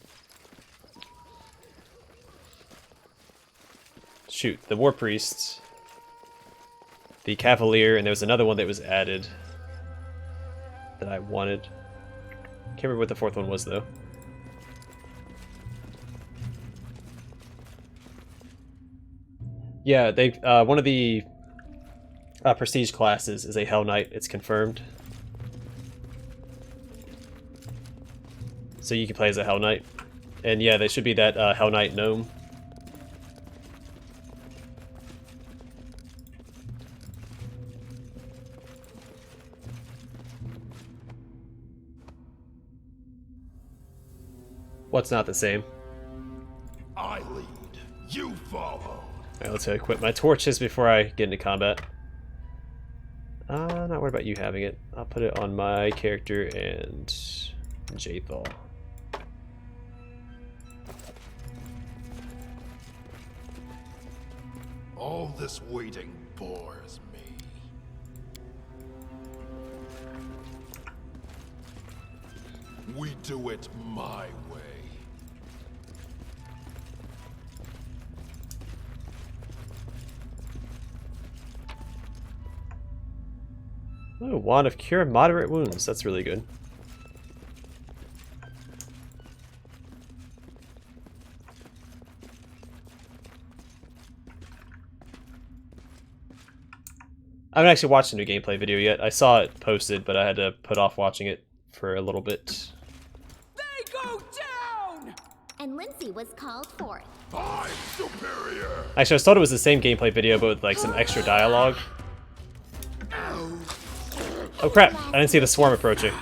War Priest, the Cavalier, and there was another one that was added that I wanted. Can't remember what the fourth one was though. Yeah, they one of the prestige classes is a Hell Knight. It's confirmed. So you can play as a Hell Knight. And yeah, they should be that Hell Knight gnome. What's not the same? I lead, you follow. Alright, let's equip my torches before I get into combat. Not worried about you having it. I'll put it on my character and Jathal. All this waiting bores me. We do it my way. Oh, Wand of Cure Moderate Wounds. That's really good. I haven't actually watched a new gameplay video yet. I saw it posted, but I had to put off watching it for a little bit. They go down! And Lindsay was called forth. I'm superior. Actually, I thought it was the same gameplay video, but with like some extra dialogue. Oh crap, I didn't see the swarm approaching.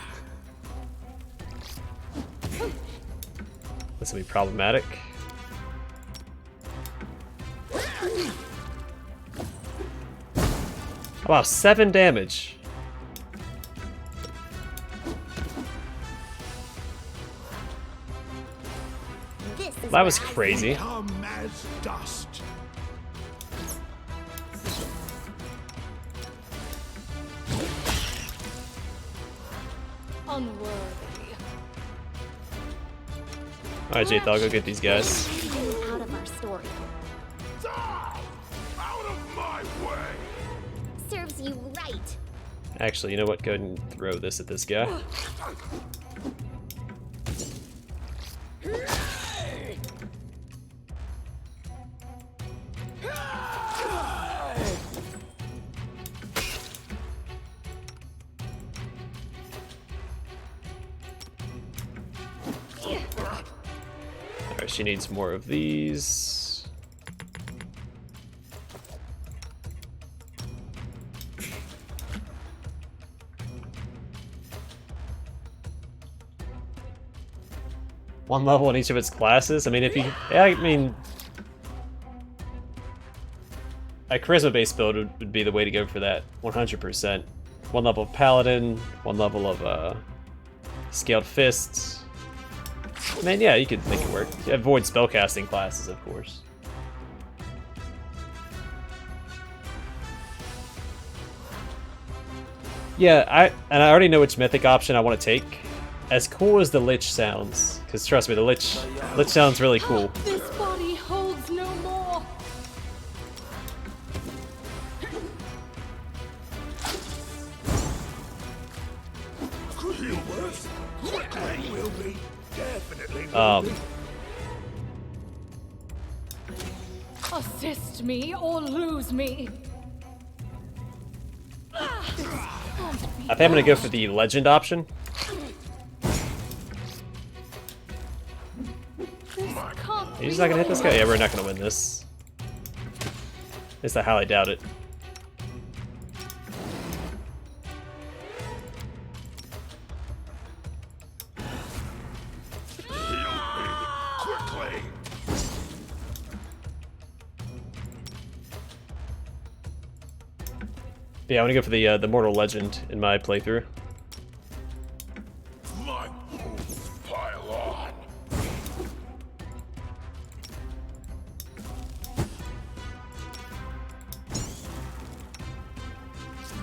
This will be problematic. Oh, wow, 7 damage. This is That was where I crazy. Come as dust. Unworthy. Alright, Jade, I'll go get these guys. stand out of our story. Die! Out of my way! Serves you right. Actually, you know what? Go ahead and throw this at this guy. Alright, she needs more of these. One level in each of its classes? I mean, if you... Yeah, I mean... A charisma-based build would be the way to go for that, 100%. One level of Paladin, one level of Scaled Fists. Man, yeah, you could make it work. You avoid spellcasting classes, of course. Yeah, I already know which mythic option I want to take. As cool as the Lich sounds, because trust me, the Lich sounds really cool. This body holds no more. Quickly will be. Definitely will Assist me or lose me. I think I'm gonna go for the legend option. You're just not gonna hit this guy? Yeah, we're not gonna win this. At least I highly doubt it. quickly. Yeah, I'm gonna go for the Mortal Legend in my playthrough. My moves pile on.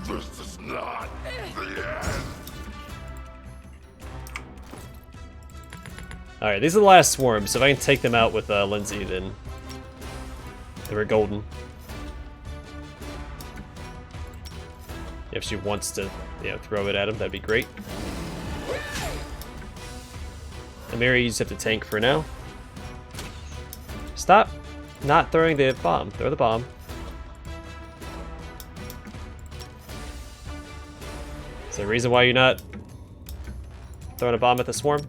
This is not the end. Alright, these are the last swarms, so if I can take them out with Lindsay, then we're golden. If she wants to, you know, throw it at him, that'd be great. And Mary, you just have to tank for now. Stop not throwing the bomb. Throw the bomb. Is there a reason why you're not throwing a bomb at the swarm?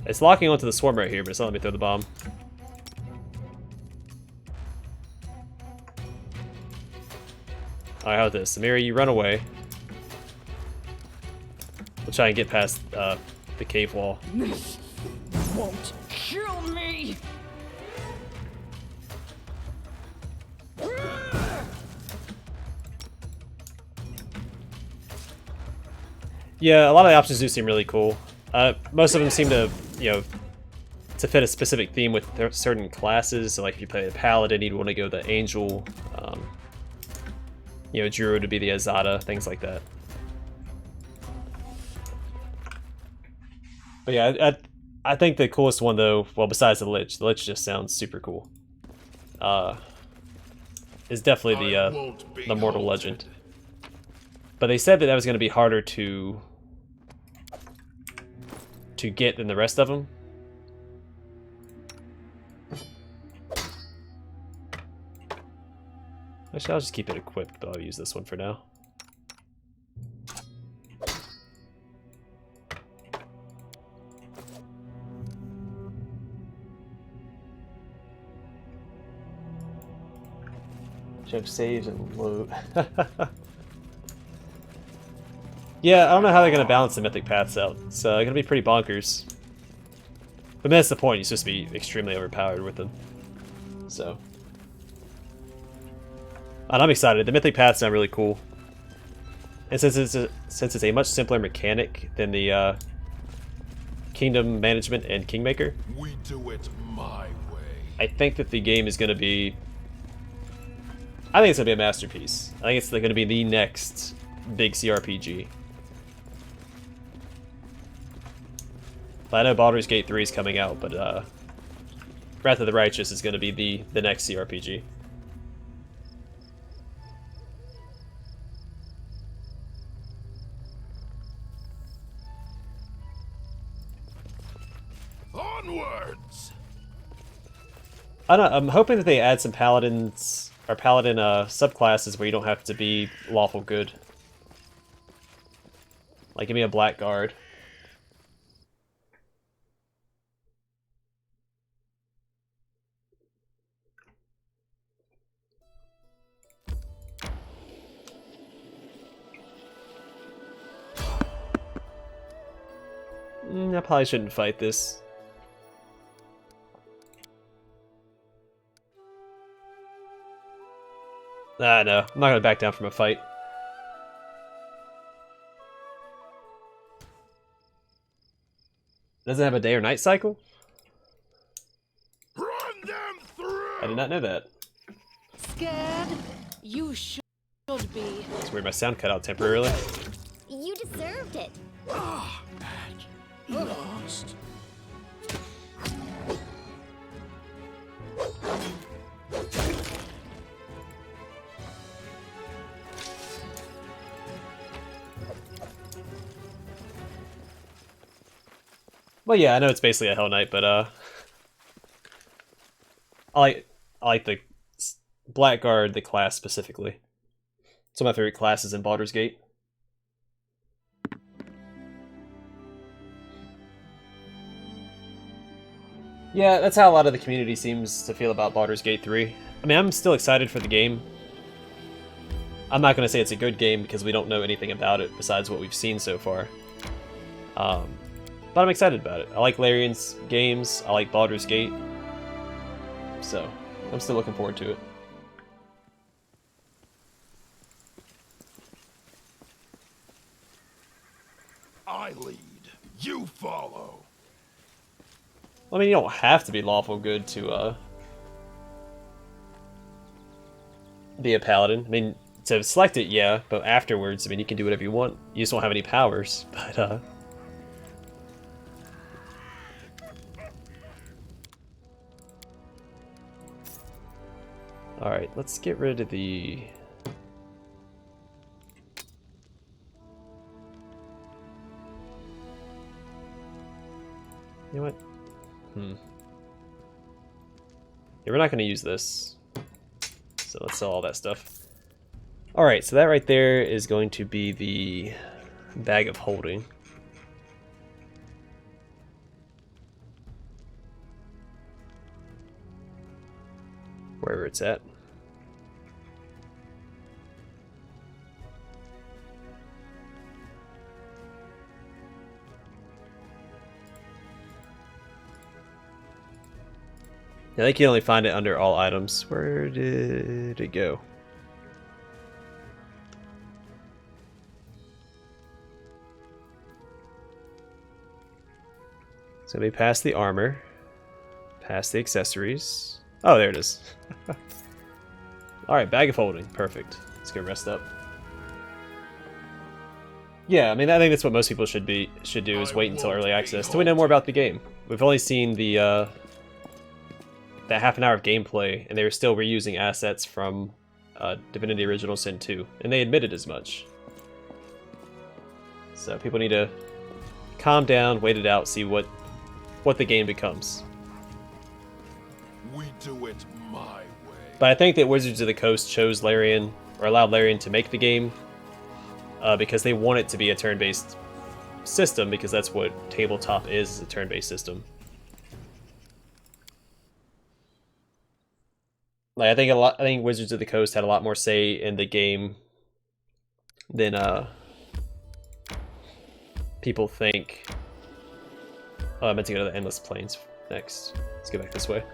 It's locking onto the swarm right here, but it's not letting me throw the bomb. Alright, how about this? Samira, you run away. We'll try and get past the cave wall. This won't kill me. Yeah, a lot of the options do seem really cool. Most of them seem to, to fit a specific theme with certain classes. So like if you play the Paladin, you'd want to go the Angel, Druid to be the Azada, things like that. But yeah, I think the coolest one though, well besides the Lich just sounds super cool. Is definitely the Mortal Legend. But they said that that was going to be harder to get than the rest of them. Actually, I'll just keep it equipped, but I'll use this one for now. Check saves and loot. Yeah, I don't know how they're going to balance the mythic paths out. It's going to be pretty bonkers. But that's the point, you're supposed to be extremely overpowered with them. So. And I'm excited, the mythic paths sound really cool. And since it's a much simpler mechanic than the Kingdom Management and Kingmaker, We do it my way. I think that the game is going to be... I think it's going to be a masterpiece. I think it's going to be the next big CRPG. I know Baldur's Gate 3 is coming out, but Wrath of the Righteous is going to be the next CRPG. Onwards! I'm hoping that they add some paladins or paladin subclasses where you don't have to be lawful good. Like give me a blackguard. I probably shouldn't fight this. No, I'm not gonna back down from a fight. Does it have a day or night cycle? Run them through! I did not know that. Scared? You should be. It's weird, my sound cut out temporarily. You deserved it. Lost. Well, yeah, I know it's basically a Hell Knight, but I like the Blackguard, the class specifically. It's one of my favorite classes in Baldur's Gate. Yeah, that's how a lot of the community seems to feel about Baldur's Gate 3. I mean, I'm still excited for the game. I'm not going to say it's a good game because we don't know anything about it besides what we've seen so far. But I'm excited about it. I like Larian's games, I like Baldur's Gate. So, I'm still looking forward to it. I lead. You follow. I mean, you don't have to be lawful good to be a paladin. I mean, to select it, yeah, but afterwards, I mean, you can do whatever you want. You just don't have any powers, but Alright, let's get rid of the... You know what? Yeah, we're not going to use this. So let's sell all that stuff. Alright, so that right there is going to be the bag of holding. Wherever it's at. I think you only find it under all items. Where did it go? So we pass the armor, past the accessories. Oh, there it is. Alright, bag of holding. Perfect. Let's go rest up. Yeah, I mean, I think that's what most people should do, is wait until early access till we know more about the game. We've only seen the that half an hour of gameplay, and they were still reusing assets from Divinity Original Sin 2, and they admitted as much. So people need to calm down, wait it out, see what the game becomes. We do it my way. But I think that Wizards of the Coast chose Larian, or allowed Larian to make the game, because they want it to be a turn-based system, because that's what tabletop is a turn-based system. Like, I think Wizards of the Coast had a lot more say in the game than people think. Oh, I meant to go to the Endless Plains next. Let's go back this way.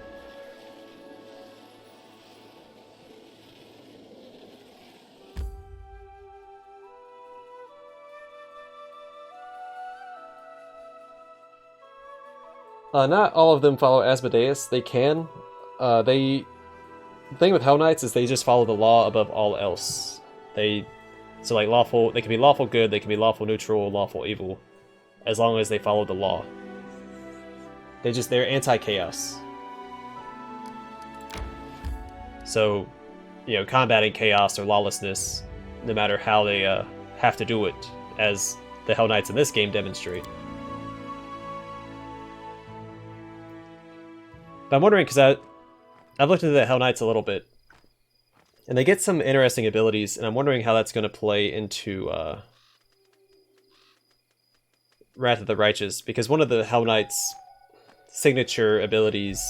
Not all of them follow Asmodeus. They can. The thing with Hell Knights is they just follow the law above all else. So like lawful, they can be lawful good, they can be lawful neutral, lawful evil, as long as they follow the law. They're anti-chaos. So, you know, combating chaos or lawlessness, no matter how they have to do it, as the Hell Knights in this game demonstrate. But I'm wondering, because I've looked into the Hell Knights a little bit, and they get some interesting abilities, and I'm wondering how that's going to play into Wrath of the Righteous, because one of the Hell Knights' signature abilities,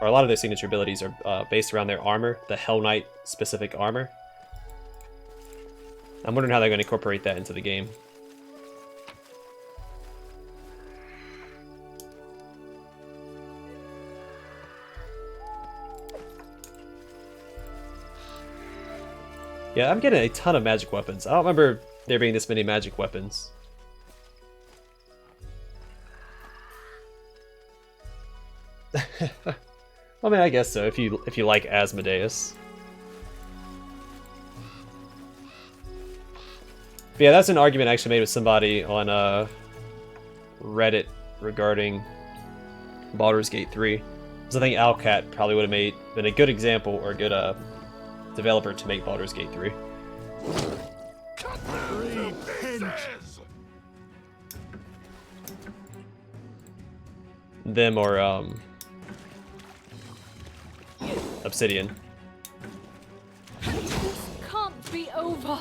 or a lot of their signature abilities, are based around their armor, the Hell Knight specific armor. I'm wondering how they're going to incorporate that into the game. Yeah, I'm getting a ton of magic weapons. I don't remember there being this many magic weapons. I mean, I guess so, if you like Asmodeus. But yeah, that's an argument I actually made with somebody on Reddit regarding Baldur's Gate 3. Because I think Alcat probably would have been a good example, or a good developer to make Baldur's Gate 3. Them or Obsidian. This can't be over.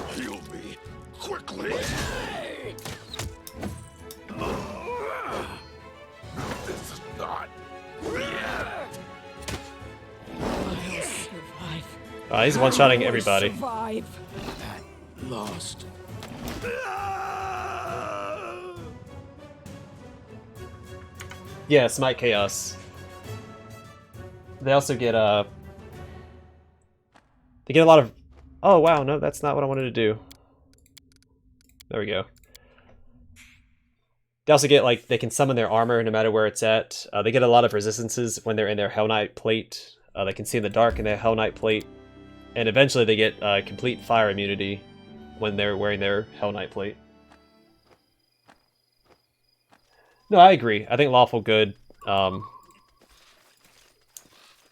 Heal me quickly. This is not yet. I'll survive. He's one-shotting everybody. Survive. Lost. Yeah, Smite Chaos. They also get they get a lot of... Oh wow, no, that's not what I wanted to do. There we go. They also get, like, they can summon their armor no matter where it's at. They get a lot of resistances when they're in their Hell Knight plate. They can see in the dark in their Hell Knight plate. And eventually they get complete fire immunity when they're wearing their Hell Knight plate. No, I agree. I think Lawful Good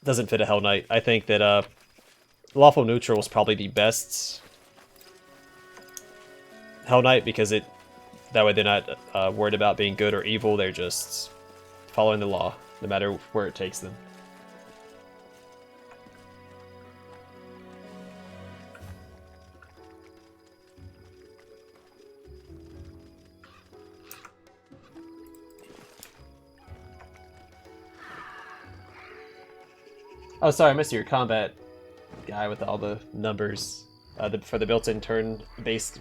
doesn't fit a Hell Knight. I think that Lawful Neutral is probably the best Hell Knight, because that way they're not worried about being good or evil. They're just following the law, no matter where it takes them. Oh, sorry, I missed your combat guy with all the numbers for the built-in turn-based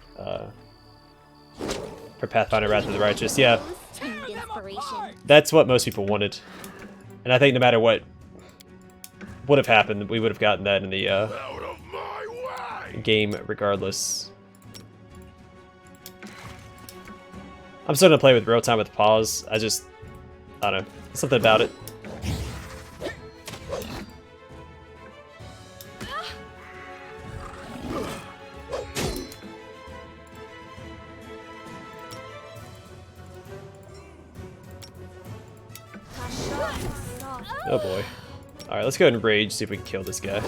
for Pathfinder Wrath of the Righteous. Yeah, Inspiration. that's what most people wanted, and I think no matter what would have happened, we would have gotten that in the Out of my way! game regardless. I'm still gonna play with real time with pause. I don't know, something about it. Oh boy. Alright, let's go ahead and rage, see if we can kill this guy.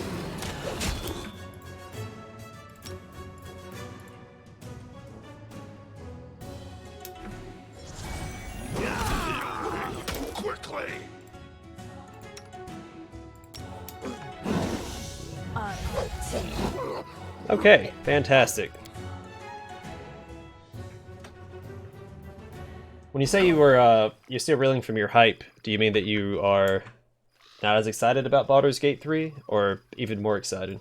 Quickly! Okay, fantastic. When you say you're still reeling from your hype, do you mean that you are not as excited about Baldur's Gate 3, or even more excited?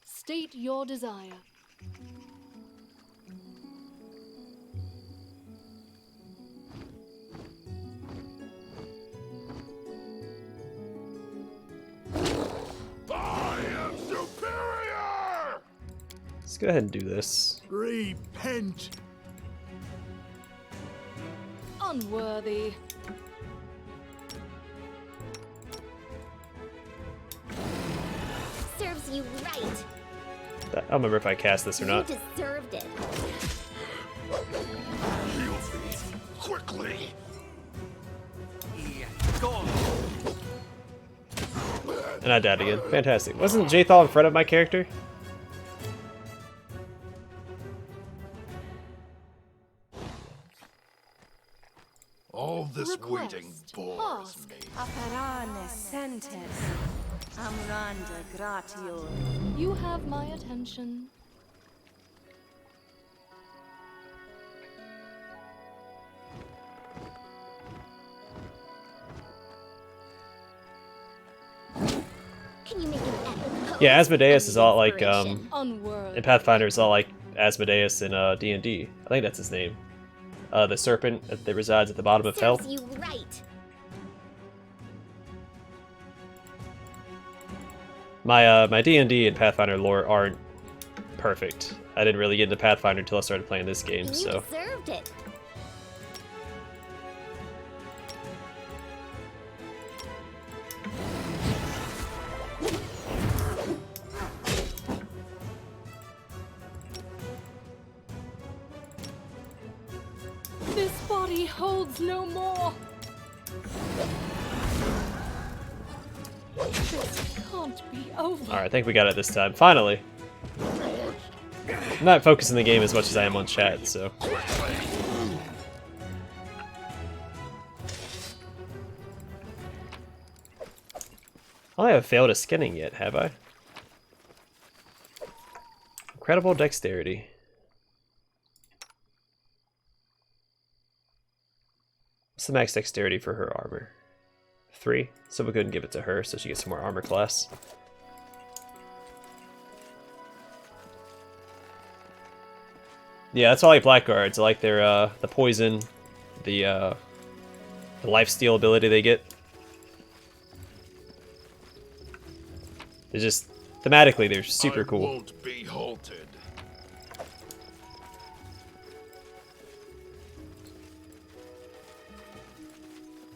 State your desire. I am superior! Let's go ahead and do this. Repent! Unworthy. Serves you right. I don't remember if I cast this or not. You deserved it. Shield me! Quickly! And I died again. Fantastic. Wasn't Jathal in front of my character? All this Request. waiting bores Ask. me. Apparane sentes. Amranda gratio. You have my attention. Can you make an epic pose? Yeah, Asmodeus is all like Inspiration. Unworthy. in Pathfinder is all like Asmodeus in D&D. I think that's his name. The serpent that resides at the bottom of hell. Serves you right. My D&D and Pathfinder lore aren't perfect. I didn't really get into Pathfinder until I started playing this game, You so deserved it. This body holds no more. This can't be over. alright, I think we got it this time. Finally! I'm not focusing the game as much as I am on chat, so. I haven't failed a skinning yet, have I? Incredible dexterity. What's the max dexterity for her armor? 3. So we'll go ahead and give it to her so she gets some more armor class. Yeah, that's why I like Blackguards. I like their the poison, the lifesteal ability they get. They're just thematically they're super I cool. won't be halted.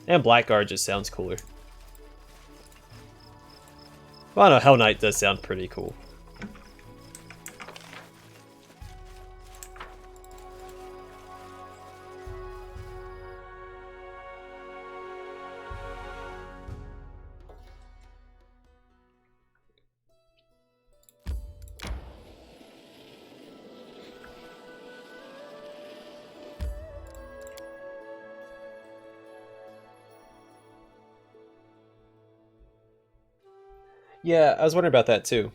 And Blackguard just sounds cooler. Well, no, Hell Knight does sound pretty cool. Yeah, I was wondering about that too.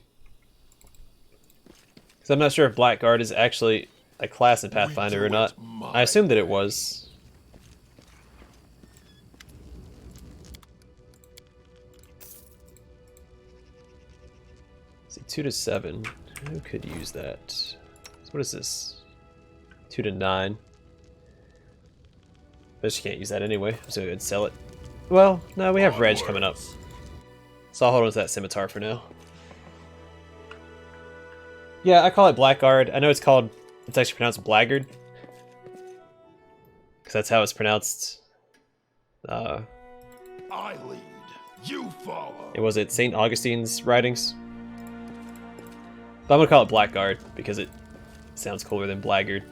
Because I'm not sure if Blackguard is actually a class in Pathfinder or not. I assumed that it was. See, 2 to 7. Who could use that? So what is this? 2 to 9. But you can't use that anyway, so go ahead and sell it. Well, no, we have Reg coming up. So I'll hold on to that scimitar for now. Yeah, I call it Blackguard. I know it's actually pronounced Blackguard. Because that's how it's pronounced. I lead, you follow. It was St. Augustine's writings. But I'm gonna call it Blackguard because it sounds cooler than Blackguard.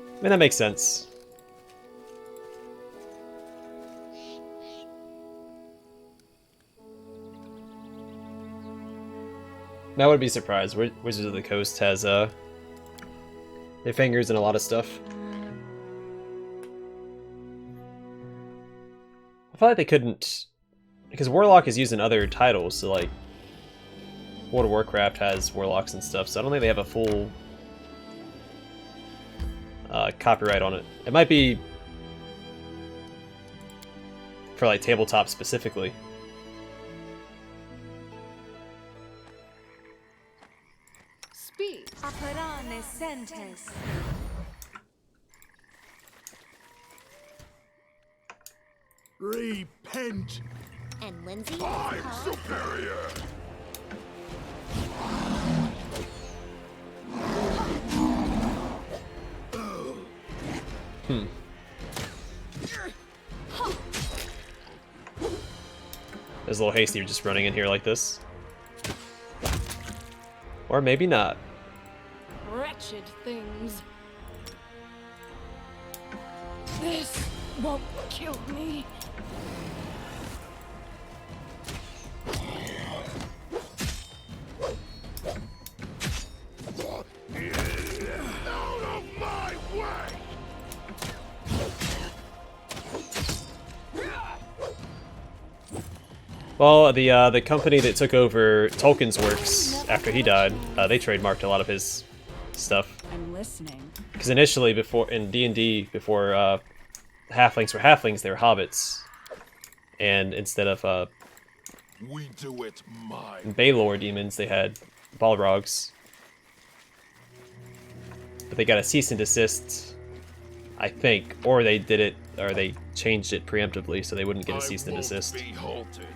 I mean, that makes sense. I wouldn't be surprised. Wizards of the Coast has their fingers in a lot of stuff. I feel like they couldn't, because Warlock is used in other titles, so like World of Warcraft has Warlocks and stuff, so I don't think they have a full copyright on it. It might be for like tabletop specifically. Speak. Operane sentes. Repent. And Lindsay I'm superior. It was a little hasty just running in here like this. Or maybe not. Wretched things. This won't kill me. Out of my way. Well, the company that took over Tolkien's works after he died, they trademarked a lot of his stuff. I'm listening. Because initially, before in D&D, before halflings were halflings, they were hobbits, and instead of We do it my Baelor demons, they had Balrogs. But they got a cease and desist, I think, or they did it, or they changed it preemptively so they wouldn't get a cease and desist. Be halted.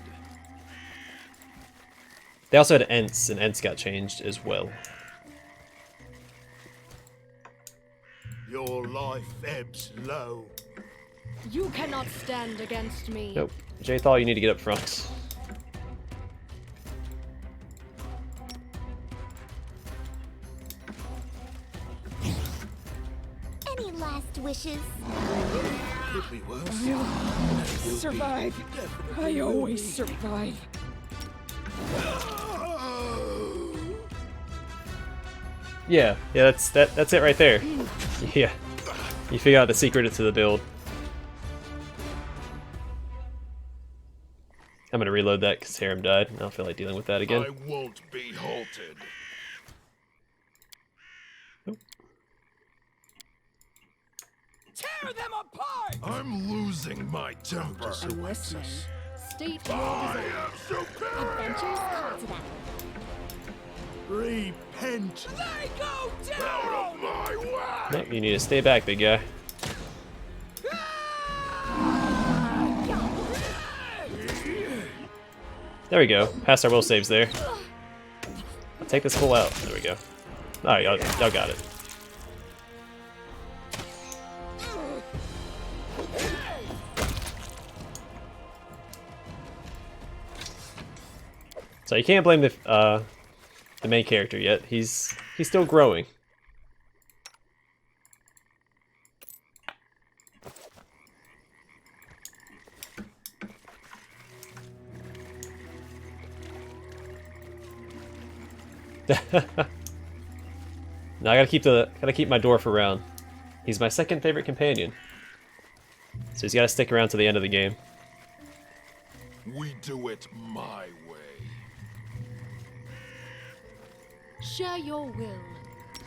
They also had Ents, and Ents got changed as well. Your life ebbs low. You cannot stand against me. Nope. Jaethal, you need to get up front. Any last wishes? Could be worse. Survive. I always survive. Yeah, that's it right there. Yeah. You figure out the secret to the build. I'm gonna reload that because Harem died. I don't feel like dealing with that again. I won't be halted. Tear them apart! I'm losing my temper. I'm listening. State your I desire. am superior. Adventures call to them. Repent. They go Out down! of my way. Nope, you need to stay back, big guy. There we go. Passed our will saves there. I'll take this full out. There we go. Alright, y'all got it. So you can't blame the main character yet. He's still growing. Now I gotta keep my dwarf around. He's my second favorite companion, so he's gotta stick around to the end of the game. We do it my way. Share your will.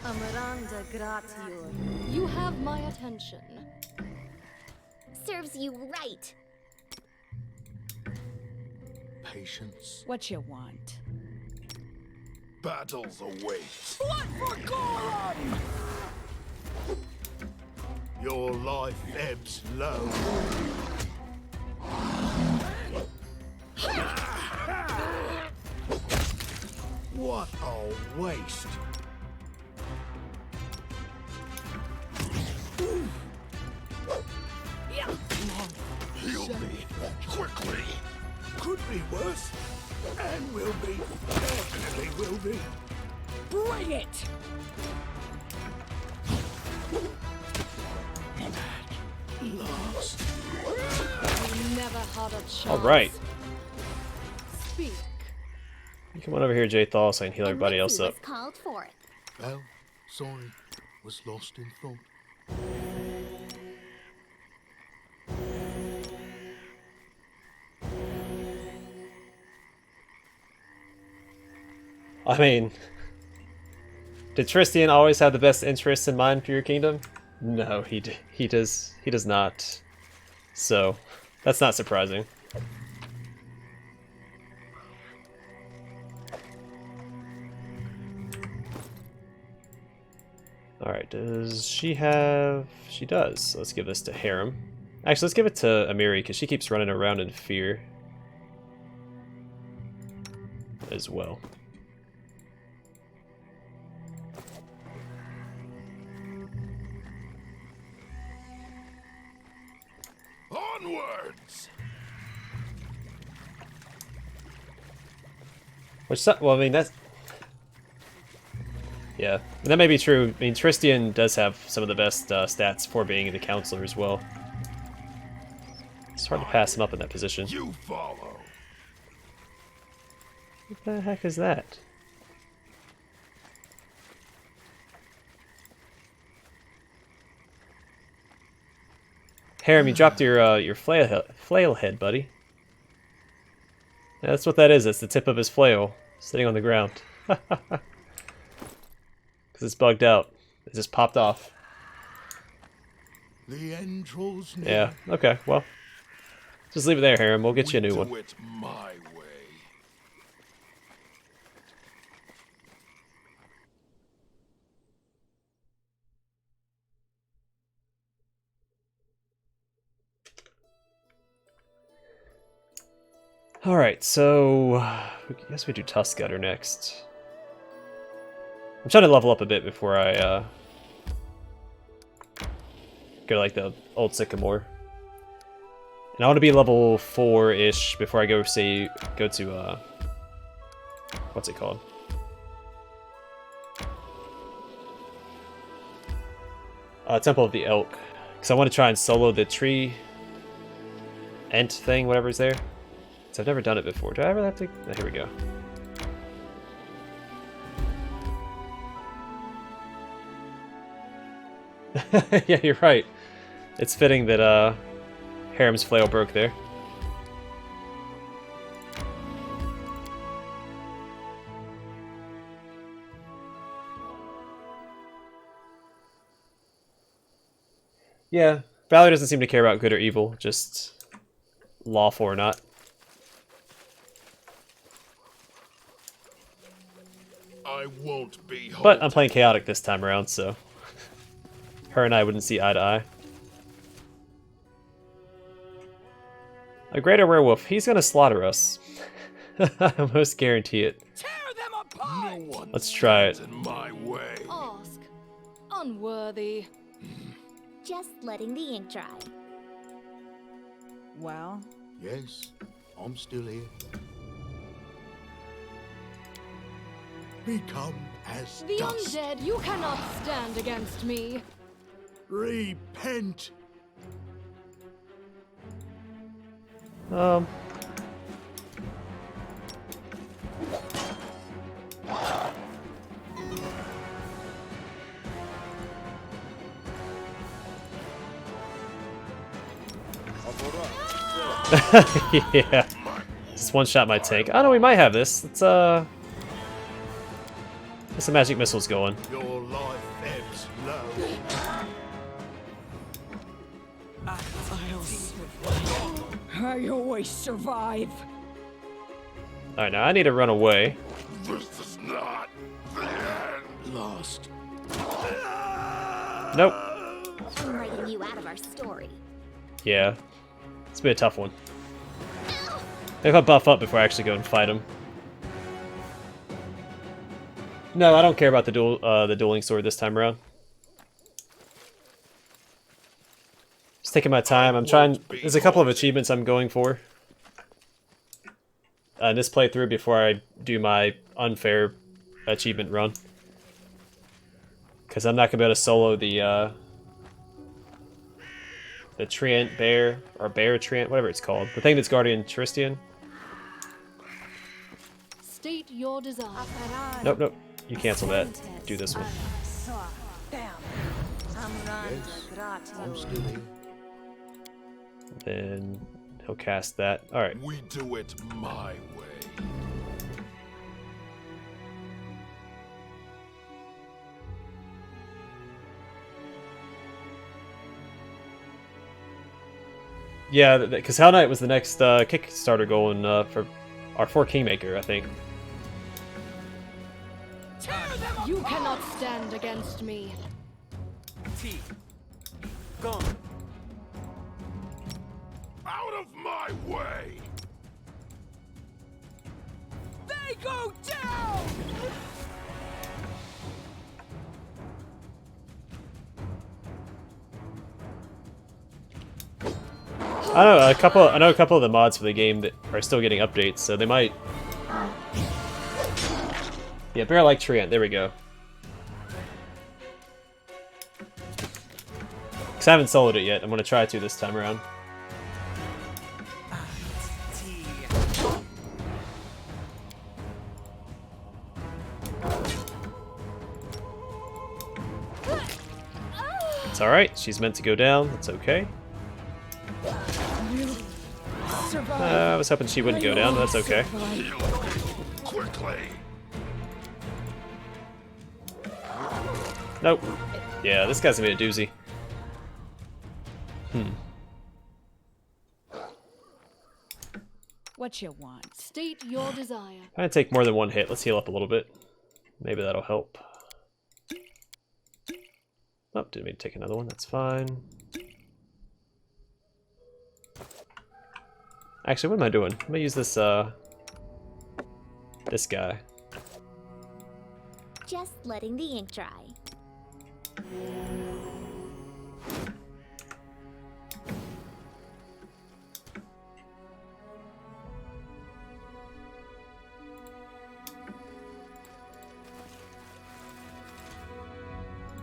Amaranda gratior. You have my attention. Serves you right. Patience. What you want? Battles await. What for Goron? Your life ebbs low. What a waste. Heal me quickly. Could be worse, and will be. Definitely will be. Bring it! Last. We never had a chance. All right. Speak. You come on over here, Jthal, so I can heal everybody else Elixir up. was called forth. Well, sorry, was lost in thought. I mean, did Tristian always have the best interests in mind for your kingdom? No, he does not. So, that's not surprising. Alright, does she have... She does. So let's give this to Harem. Actually, let's give it to Amiri, because she keeps running around in fear. As well. Onwards! Which, well, I mean, that's... Yeah, that may be true. I mean, Tristian does have some of the best stats for being in the Counselor as well. It's hard to pass him up in that position. You follow. What the heck is that? Harem, you dropped your flail head, buddy. Yeah, that's what that is. It's the tip of his flail sitting on the ground. Because it's bugged out. It just popped off. The end draws near. Yeah, okay, well. Just leave it there, Harem. We'll get you a new We one. do it my way. Alright, so... I guess we do Tuskcutter next. I'm trying to level up a bit before I go to like the old Sycamore. And I want to be level 4-ish before I go to what's it called? Temple of the Elk. Because I want to try and solo the tree ent thing, whatever's there. Because I've never done it before. Do I ever have to? Oh, here we go. Yeah, you're right. It's fitting that Harem's flail broke there. Yeah, Valor doesn't seem to care about good or evil, just lawful or not. I won't be But I'm playing Chaotic this time around, so her and I wouldn't see eye to eye. A greater werewolf, he's gonna slaughter us. I almost guarantee it. Tear them apart! No one Let's try it. stands in my way. Ask. Unworthy. Just letting the ink dry. Well, Yes, I'm still here. Become as The dust. undead, you cannot stand against me. Repent. Yeah. Just one shot my tank. Oh no, we might have this. Let's get some magic missiles going. Your life ebbs low. I always survive. Alright, now I need to run away. This is not the end. Lost. Nope. I'm writing you out of our story. Yeah. It's been a tough one. Maybe I'll buff up before I actually go and fight him. No, I don't care about the dueling sword this time around. Just taking my time. I'm trying. There's a couple of achievements I'm going for. This playthrough before I do my unfair achievement run. Because I'm not gonna be able to solo the Treant Bear, or Bear Treant, whatever it's called. The thing that's Guardian Tristian. State your desire. Nope, nope. You cancel that. Do this one. I'm steady. Then he'll cast that. Alright. We do it my way. Yeah, because Hell Knight was the next Kickstarter goal for Kingmaker, I think. You cannot stand against me. Gone. Out of my way! They go down! I know a couple of the mods for the game that are still getting updates, so they might. Yeah, Bear like Treant. There we go. Because I haven't soloed it yet. I'm gonna try to this time around. It's alright. She's meant to go down. That's okay. I was hoping she wouldn't go down, but that's okay. Quickly! Nope. Yeah, this guy's gonna be a doozy. What you want? State your desire. I'm gonna take more than one hit. Let's heal up a little bit. Maybe that'll help. Oh, didn't mean to take another one. That's fine. Actually, what am I doing? I'm gonna use this this guy. Just letting the ink dry.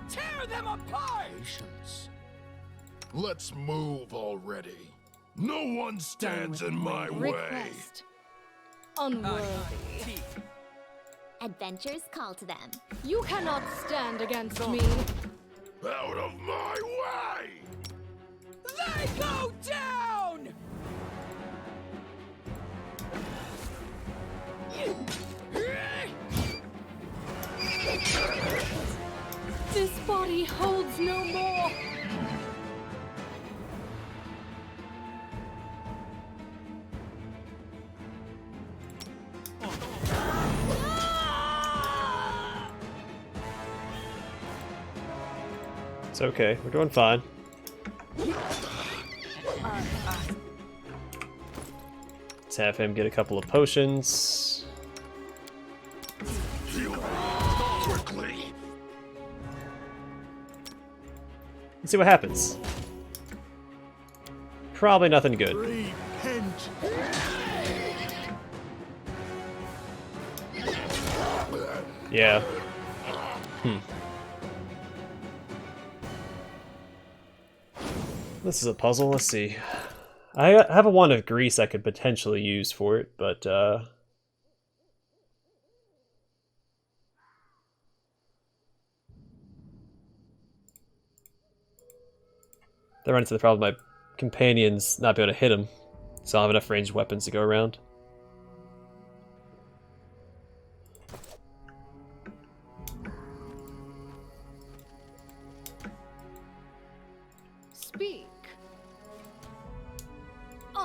Tear them apart! Patience. Let's move already. No one stands in my way. Request. Unworthy. Adventures call to them. You cannot stand against me. Out of my way! They go down! This body holds no more. It's okay. We're doing fine. Let's have him get a couple of potions. Heal quickly! Let's see what happens. Probably nothing good. Repent! Yeah. This is a puzzle. Let's see. I have a wand of grease I could potentially use for it, but I run into the problem of my companions not be able to hit him, so I'll have enough ranged weapons to go around. Speak.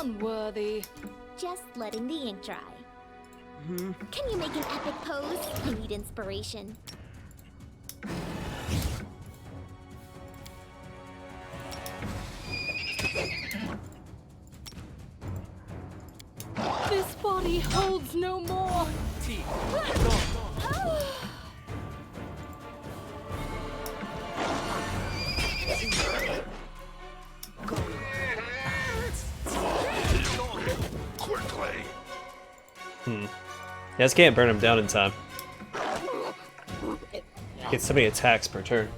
Unworthy. Just letting the ink dry. Can you make an epic pose? I need inspiration. This body holds no more. Quickly! Yeah, this can't burn him down in time. Get so many attacks per turn.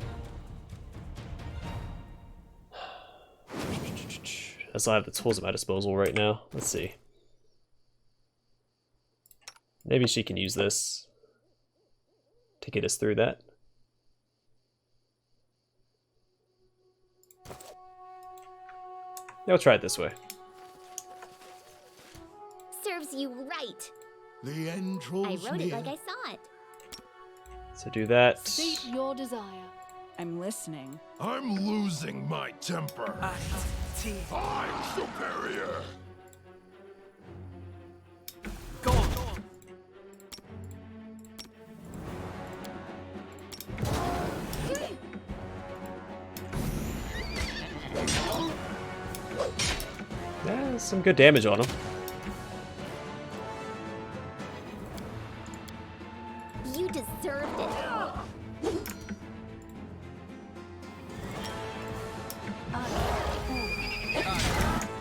As I have the tools at my disposal right now. Let's see. Maybe she can use this to get us through that. Yeah, we'll try it this way. Serves you right. The end draws I wrote it near. like I saw it. So do that. State your desire. I'm listening. I'm losing my temper. I'm superior. Yeah, some good damage on him. You deserved it.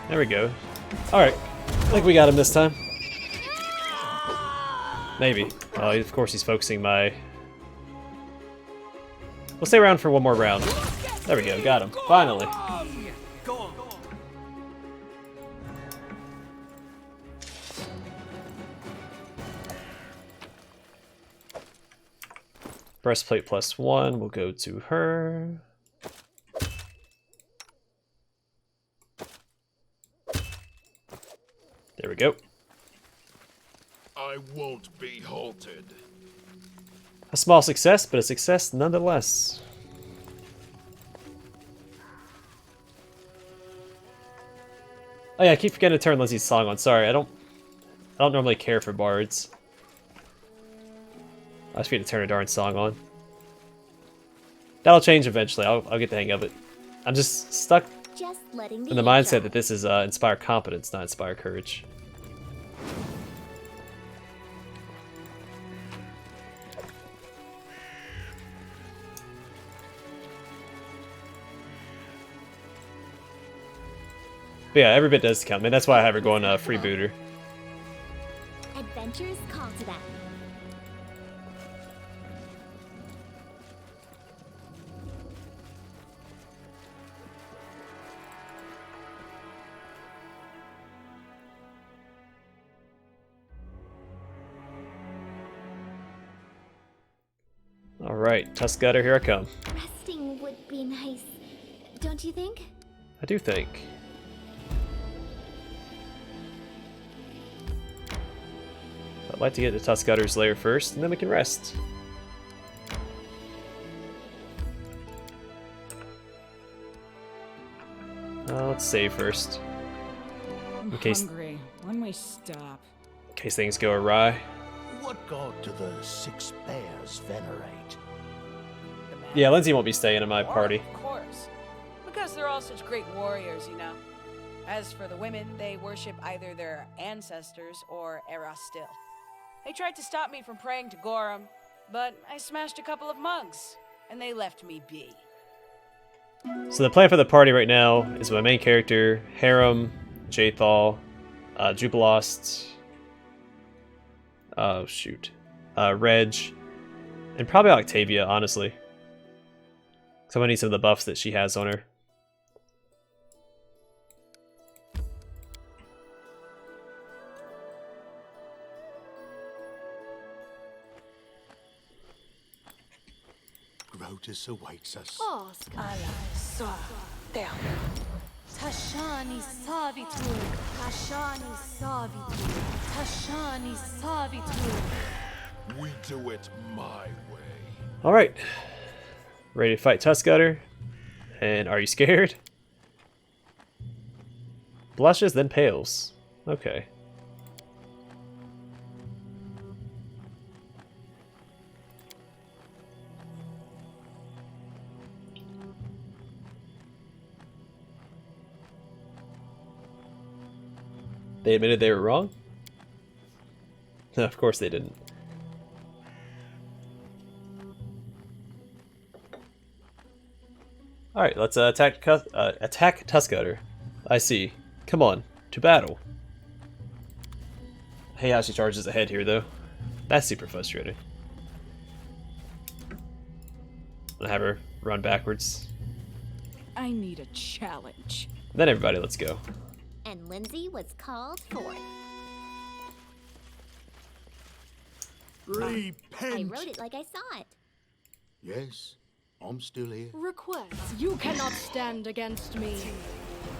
There we go. Alright. I think we got him this time. Maybe. Oh, of course he's focusing my... We'll stay around for one more round. There we go, got him. Finally. Breastplate +1 will go to her. There we go. I won't be halted. A small success, but a success nonetheless. Oh yeah, I keep forgetting to turn Lindsay's song on. Sorry, I don't normally care for bards. I just forget to turn a darn song on. That'll change eventually. I'll get the hang of it. I'm just stuck Just letting in the mindset that this is Inspire Competence, not Inspire Courage. But yeah, every bit does count. I mean, that's why I have her going freebooter. Adventures call to that. Alright, Tuskcutter, here I come. Resting would be nice, don't you think? I do think. I'd like to get to Tuskcutter's lair first, and then we can rest. Let's save first. I'm case- hungry. When we stop. In case things go awry. What god do the six bears venerate? The man. Yeah, Lindsay won't be staying in my party. Of course. Because they're all such great warriors, you know. As for the women, they worship either their ancestors or Eros still. They tried to stop me from praying to Gorum, but I smashed a couple of mugs, and they left me be. So the plan for the party right now is my main character, Harem, Jathal, Jubilost, Reg, and probably Octavia, honestly. So I need some of the buffs that she has on her. Grotus awaits us. Ask. Tashani Savitur. Tashani Savitur. Tashani Savitur. We do it my way. Alright. Ready to fight Tuskcutter? And are you scared? Blushes, then pales. Okay. They admitted they were wrong? Of course they didn't. Alright, let's attack Tuskcutter. I see. Come on, to battle. I hate how she charges ahead here, though. That's super frustrating. I'm gonna have her run backwards. I need a challenge. Then everybody, let's go. And Lindsay was called forth. Repent! I wrote it like I saw it. Yes, I'm still here. Request. You cannot stand against me.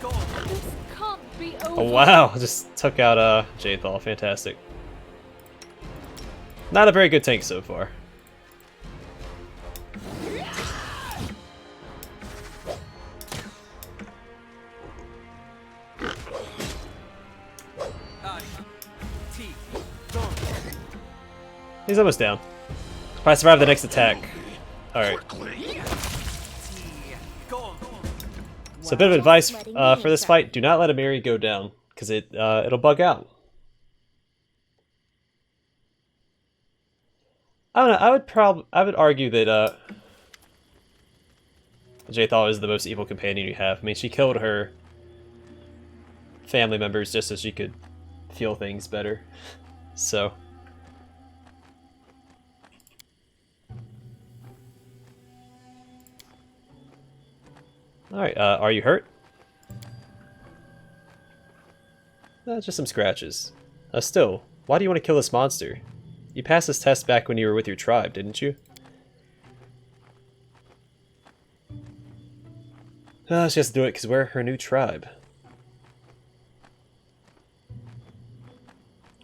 This can't be over. Oh wow, just took out Jaethal. Fantastic. Not a very good tank so far. He's almost down. If I survive the next attack. Alright. So a bit of advice for this fight, do not let a Miri go down, because it'll bug out. I don't know, I would argue that Jaethal is the most evil companion you have. I mean, she killed her family members just so she could feel things better. So alright, are you hurt? Just some scratches. Still, why do you want to kill this monster? You passed this test back when you were with your tribe, didn't you? She has to do it because we're her new tribe.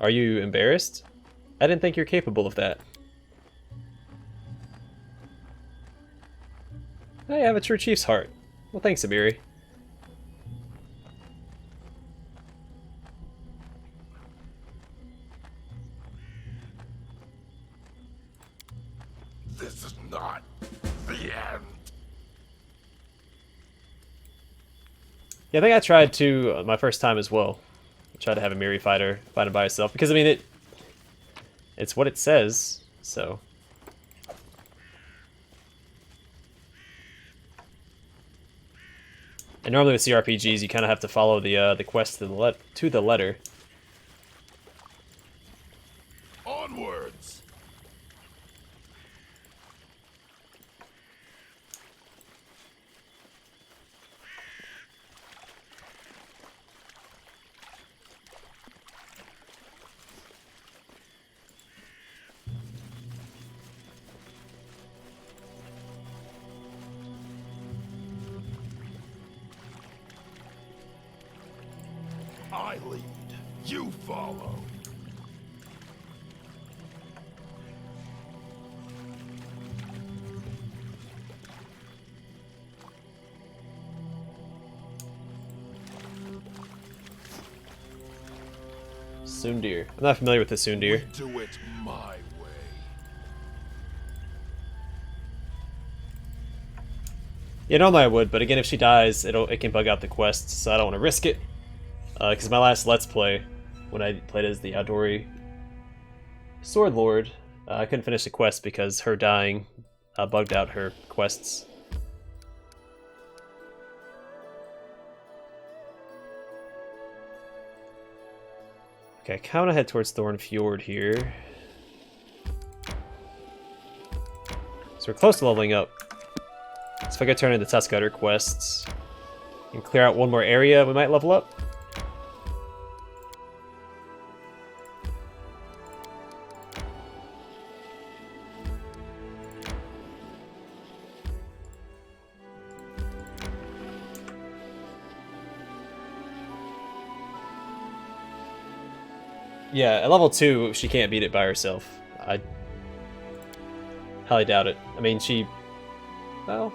Are you embarrassed? I didn't think you're capable of that. I have a true chief's heart. Well, thanks, Amiri. This is not the end. Yeah, I think I tried to my first time as well. I tried to have a Amiri fight him by herself because I mean it's what it says. So. And normally with CRPGs, you kind of have to follow the quest to the letter. Onwards. I lead, you follow. Sundir. I'm not familiar with the Sundir. We do it my way. Yeah, normally I would, but again, if she dies, it can bug out the quest, so I don't want to risk it. Because my last Let's Play, when I played as the Adori Sword Lord, I couldn't finish the quest because her dying bugged out her quests. Okay, I kind of want to head towards Thorn Fjord here. So we're close to leveling up. So if I could turn in the Tuskcutter quests and clear out one more area, we might level up. Yeah, at level 2, she can't beat it by herself. I highly doubt it. I mean, well...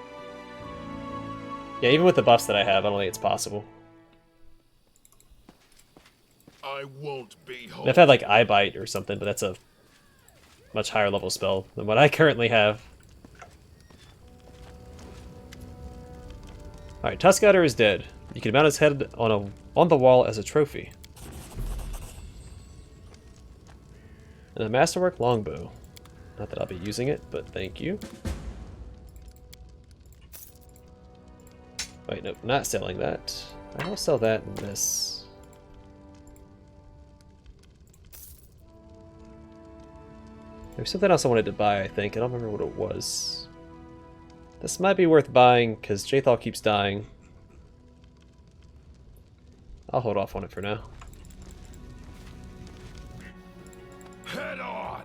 Yeah, even with the buffs that I have, I don't think it's possible. I won't be home. I've had like Eye Bite or something, but that's a much higher level spell than what I currently have. Alright, Tuskcutter is dead. You can mount his head on the wall as a trophy. And a Masterwork Longbow. Not that I'll be using it, but thank you. Wait, nope, not selling that. I'll sell that and this. There's something else I wanted to buy, I think. I don't remember what it was. This might be worth buying, because Jathal keeps dying. I'll hold off on it for now. Head on!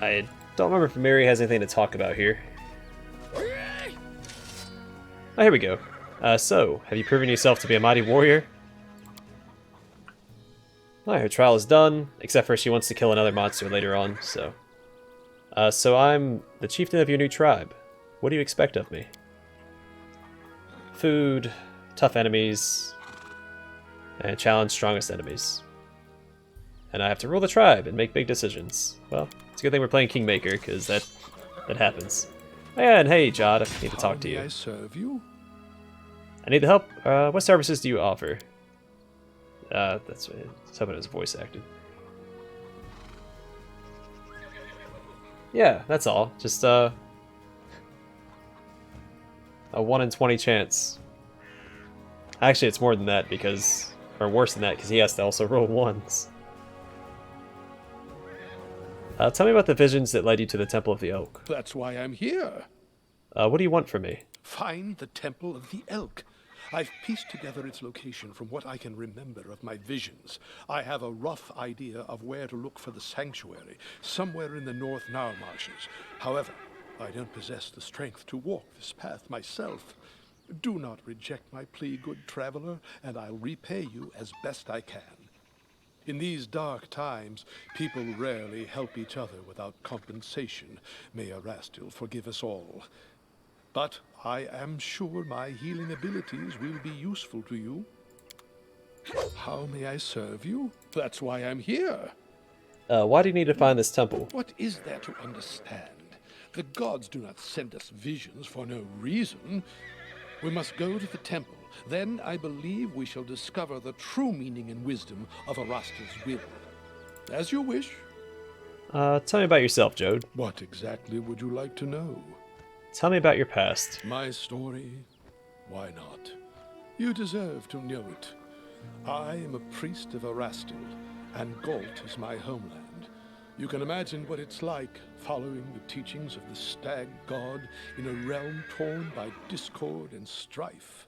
I don't remember if Mary has anything to talk about here. Oh, here we go. So, have you proven yourself to be a mighty warrior? Alright, her trial is done, except for she wants to kill another monster later on, so... so I'm the chieftain of your new tribe. What do you expect of me? Food, tough enemies, and challenge strongest enemies. And I have to rule the tribe and make big decisions. Well, it's a good thing we're playing Kingmaker, because that happens. Oh, yeah, and hey, Jod, I need to talk to you. How may I serve you? I need the help. What services do you offer? That's what it's hoping it was voice acted. Yeah, that's all. Just a 1 in 20 chance. Actually, it's more than that because, or worse than that, because he has to also roll ones. Tell me about the visions that led you to the Temple of the Elk. That's why I'm here. What do you want from me? Find the Temple of the Elk. I've pieced together its location from what I can remember of my visions. I have a rough idea of where to look for the sanctuary, somewhere in the North Nile marshes. However, I don't possess the strength to walk this path myself. Do not reject my plea, good traveler, and I'll repay you as best I can. In these dark times, people rarely help each other without compensation. May Erastil forgive us all. But I am sure my healing abilities will be useful to you. How may I serve you? That's why I'm here. Why do you need to find this temple? What is there to understand? The gods do not send us visions for no reason. We must go to the temple. Then I believe we shall discover the true meaning and wisdom of Erastil's will. As you wish. Tell me about yourself, Jode. What exactly would you like to know? Tell me about your past. My story? Why not? You deserve to know it. I am a priest of Erastil, and Galt is my homeland. You can imagine what it's like following the teachings of the stag god in a realm torn by discord and strife.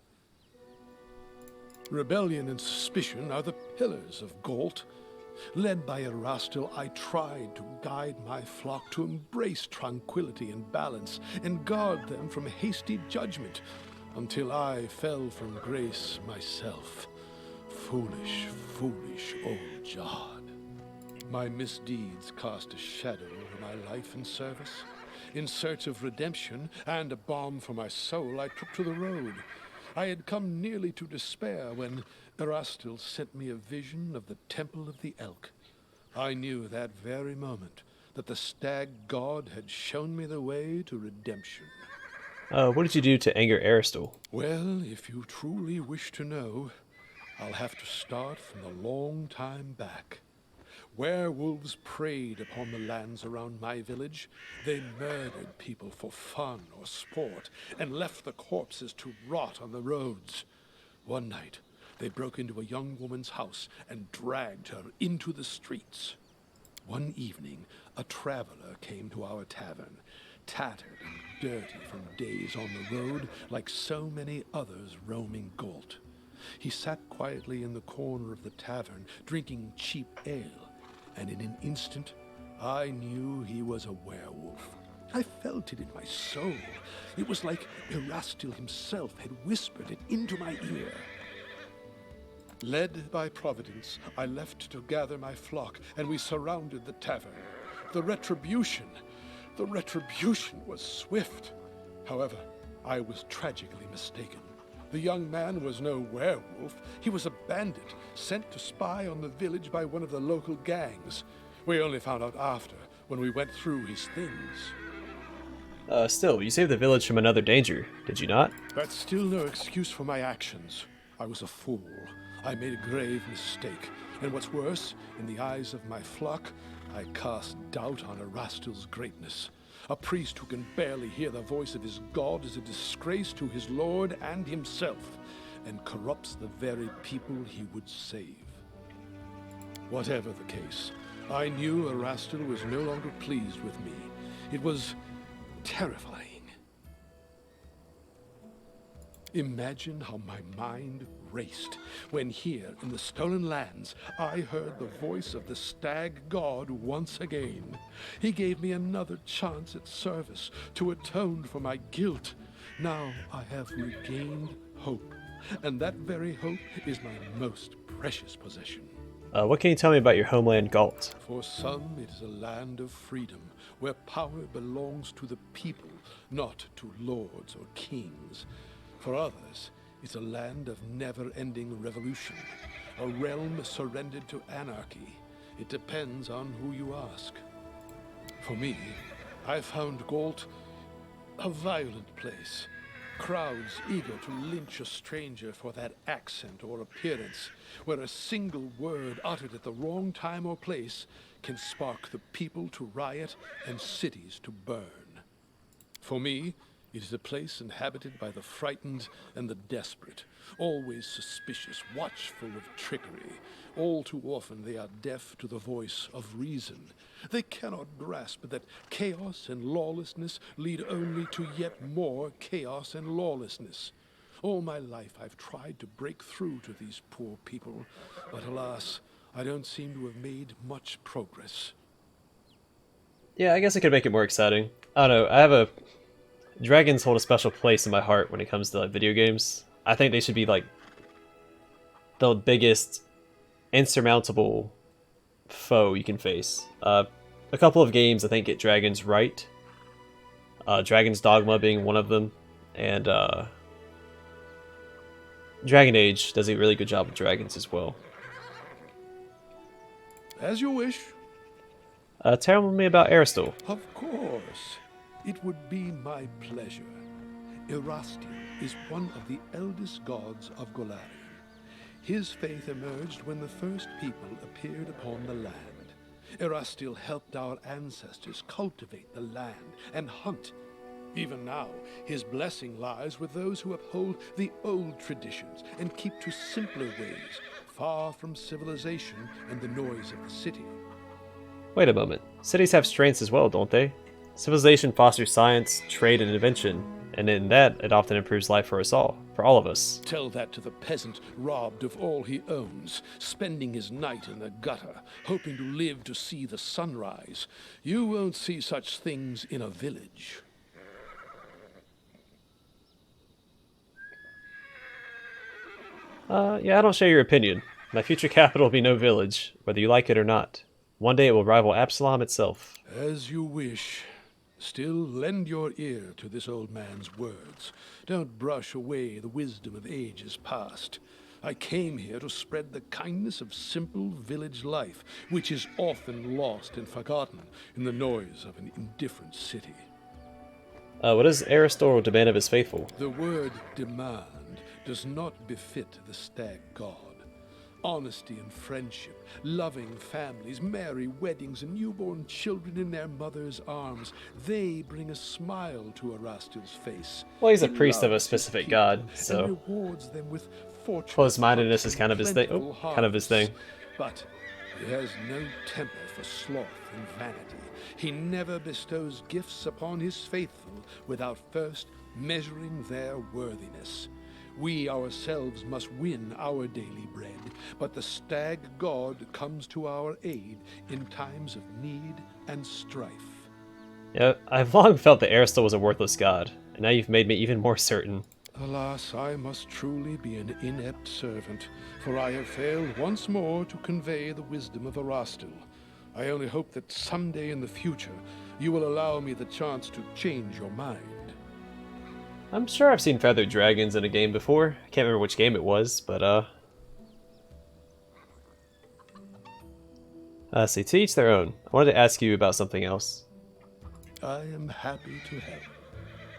Rebellion and suspicion are the pillars of Galt. Led by Erastil, I tried to guide my flock to embrace tranquility and balance, and guard them from hasty judgment, until I fell from grace myself. Foolish, foolish old Jod. My misdeeds cast a shadow over my life and service. In search of redemption and a balm for my soul, I took to the road. I had come nearly to despair when Erastil sent me a vision of the Temple of the Elk. I knew that very moment that the stag god had shown me the way to redemption. What did you do to anger Erastil? Well, if you truly wish to know, I'll have to start from a long time back. Werewolves preyed upon the lands around my village. They murdered people for fun or sport, and left the corpses to rot on the roads. One night, they broke into a young woman's house and dragged her into the streets. One evening, a traveler came to our tavern, tattered and dirty from days on the road, like so many others roaming Galt. He sat quietly in the corner of the tavern, drinking cheap ale, and in an instant, I knew he was a werewolf. I felt it in my soul. It was like Erastil himself had whispered it into my ear. Led by Providence, I left to gather my flock, and we surrounded the tavern. The retribution was swift. However, I was tragically mistaken. The young man was no werewolf. He was a bandit, sent to spy on the village by one of the local gangs. We only found out after, when we went through his things. Still, you saved the village from another danger, did you not? That's still no excuse for my actions. I was a fool. I made a grave mistake. And what's worse, in the eyes of my flock, I cast doubt on Erastil's greatness. A priest who can barely hear the voice of his god is a disgrace to his lord and himself, and corrupts the very people he would save. Whatever the case, I knew Erastil was no longer pleased with me. It was terrifying. Imagine how my mind raced when here in the Stolen Lands I heard the voice of the stag god once again. He gave me another chance at service to atone for my guilt. Now I have regained hope, and that very hope is my most precious possession. What can you tell me about your homeland, Galt? For some, it is a land of freedom, where power belongs to the people, not to lords or kings. For others, it's a land of never-ending revolution, a realm surrendered to anarchy. It depends on who you ask. For me, I found Galt a violent place. Crowds eager to lynch a stranger for that accent or appearance, where a single word uttered at the wrong time or place can spark the people to riot and cities to burn. For me, it is a place inhabited by the frightened and the desperate, always suspicious, watchful of trickery. All too often they are deaf to the voice of reason. They cannot grasp that chaos and lawlessness lead only to yet more chaos and lawlessness. All my life I've tried to break through to these poor people, but alas, I don't seem to have made much progress. Yeah, I guess I could make it more exciting. I don't know, dragons hold a special place in my heart when it comes to video games. I think they should be like the biggest insurmountable foe you can face. A couple of games I think get dragons right. Dragon's Dogma being one of them, and Dragon Age does a really good job with dragons as well. As you wish. Tell me about Aristil. Of course. It would be my pleasure. Erastil is one of the eldest gods of Golarion. His faith emerged when the first people appeared upon the land. Erastil helped our ancestors cultivate the land and hunt. Even now, his blessing lies with those who uphold the old traditions and keep to simpler ways, far from civilization and the noise of the city. Wait a moment. Cities have strengths as well, don't they? Civilization fosters science, trade, and invention, and in that, it often improves life for us all, for all of us. Tell that to the peasant robbed of all he owns, spending his night in the gutter, hoping to live to see the sunrise. You won't see such things in a village. Yeah, I don't share your opinion. My future capital will be no village, whether you like it or not. One day it will rival Absalom itself. As you wish. Still, lend your ear to this old man's words. Don't brush away the wisdom of ages past. I came here to spread the kindness of simple village life, which is often lost and forgotten in the noise of an indifferent city. What does Aristil demand of his faithful? The word demand does not befit the stag god. Honesty and friendship, loving families, merry weddings, and newborn children in their mother's arms. They bring a smile to Erastil's face. Well, he's a priest of a specific god, so and rewards them with closed-mindedness is kind of his thing. Oh, kind of his thing. But he has no temper for sloth and vanity. He never bestows gifts upon his faithful without first measuring their worthiness. We ourselves must win our daily bread, but the stag god comes to our aid in times of need and strife. Yeah, I've long felt that Aristil was a worthless god, and now you've made me even more certain. Alas, I must truly be an inept servant, for I have failed once more to convey the wisdom of Erastil. I only hope that someday in the future you will allow me the chance to change your mind. I'm sure I've seen feathered dragons in a game before. I can't remember which game it was, but see, to each their own. I wanted to ask you about something else. I am happy to help.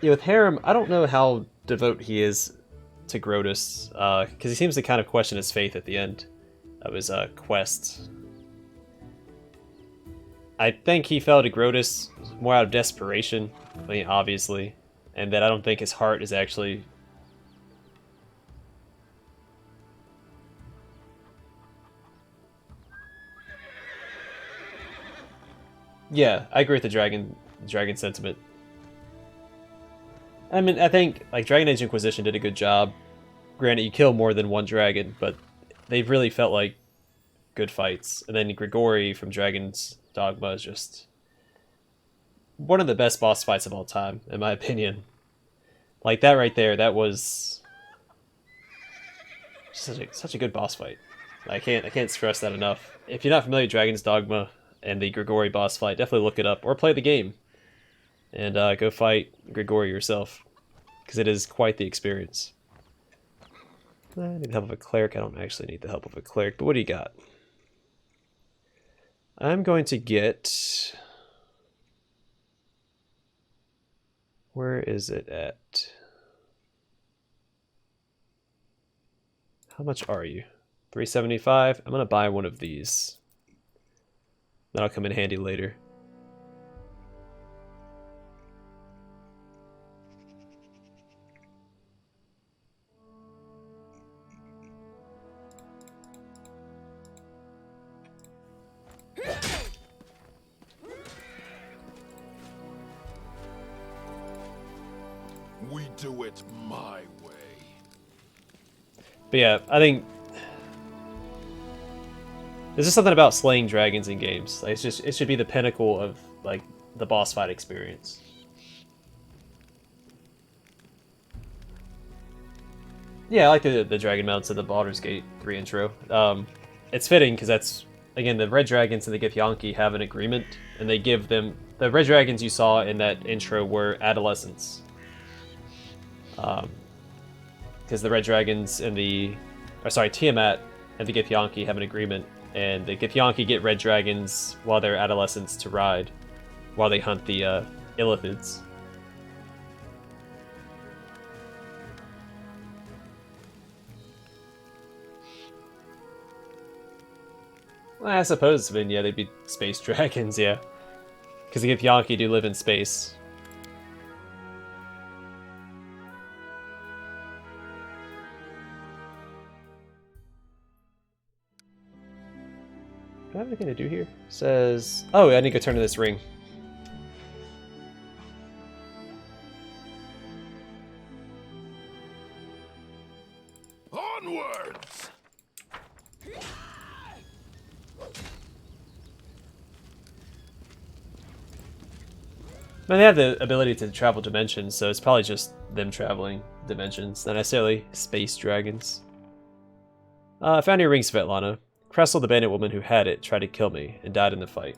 Yeah, with Harem, I don't know how devout he is to Grotus, because he seems to kind of question his faith at the end of his quest. I think he fell to Grotus more out of desperation, I mean, obviously, and that I don't think his heart is actually... Yeah, I agree with the dragon sentiment. I mean, I think like Dragon Age Inquisition did a good job. Granted, you kill more than one dragon, but they really felt like good fights. And then Grigori from Dragon's Dogma is just one of the best boss fights of all time, in my opinion. Like that right there, that was such a good boss fight. I can't stress that enough. If you're not familiar with Dragon's Dogma and the Grigori boss fight, definitely look it up or play the game. And go fight Grigori yourself, because it is quite the experience. I need the help of a cleric. I don't actually need the help of a cleric, but what do you got? I'm going to get... Where is it at? How much are you? 375. I'm going to buy one of these. That'll come in handy later. We do it my way. But yeah, I think there's just something about slaying dragons in games. Like, it should be the pinnacle of like the boss fight experience. Yeah, I like the dragon mounts in the Baldur's Gate 3 intro. It's fitting because that's, again, the red dragons and the Githyanki have an agreement, and they give them... The red dragons you saw in that intro were adolescents. Because the red dragons and the... Or sorry, Tiamat and the Githyanki have an agreement, and the Githyanki get red dragons while they're adolescents to ride, while they hunt the Illithids. Well, I suppose, I mean, yeah, they'd be space dragons, yeah. Because the Githyanki do live in space. Do I have anything to do here? It says... Oh, I need to go turn to this ring. Onwards! I mean, they have the ability to travel dimensions, so it's probably just them traveling dimensions, not necessarily space dragons. I found your ring, Svetlana. Kressel, the bandit woman who had it, tried to kill me and died in the fight.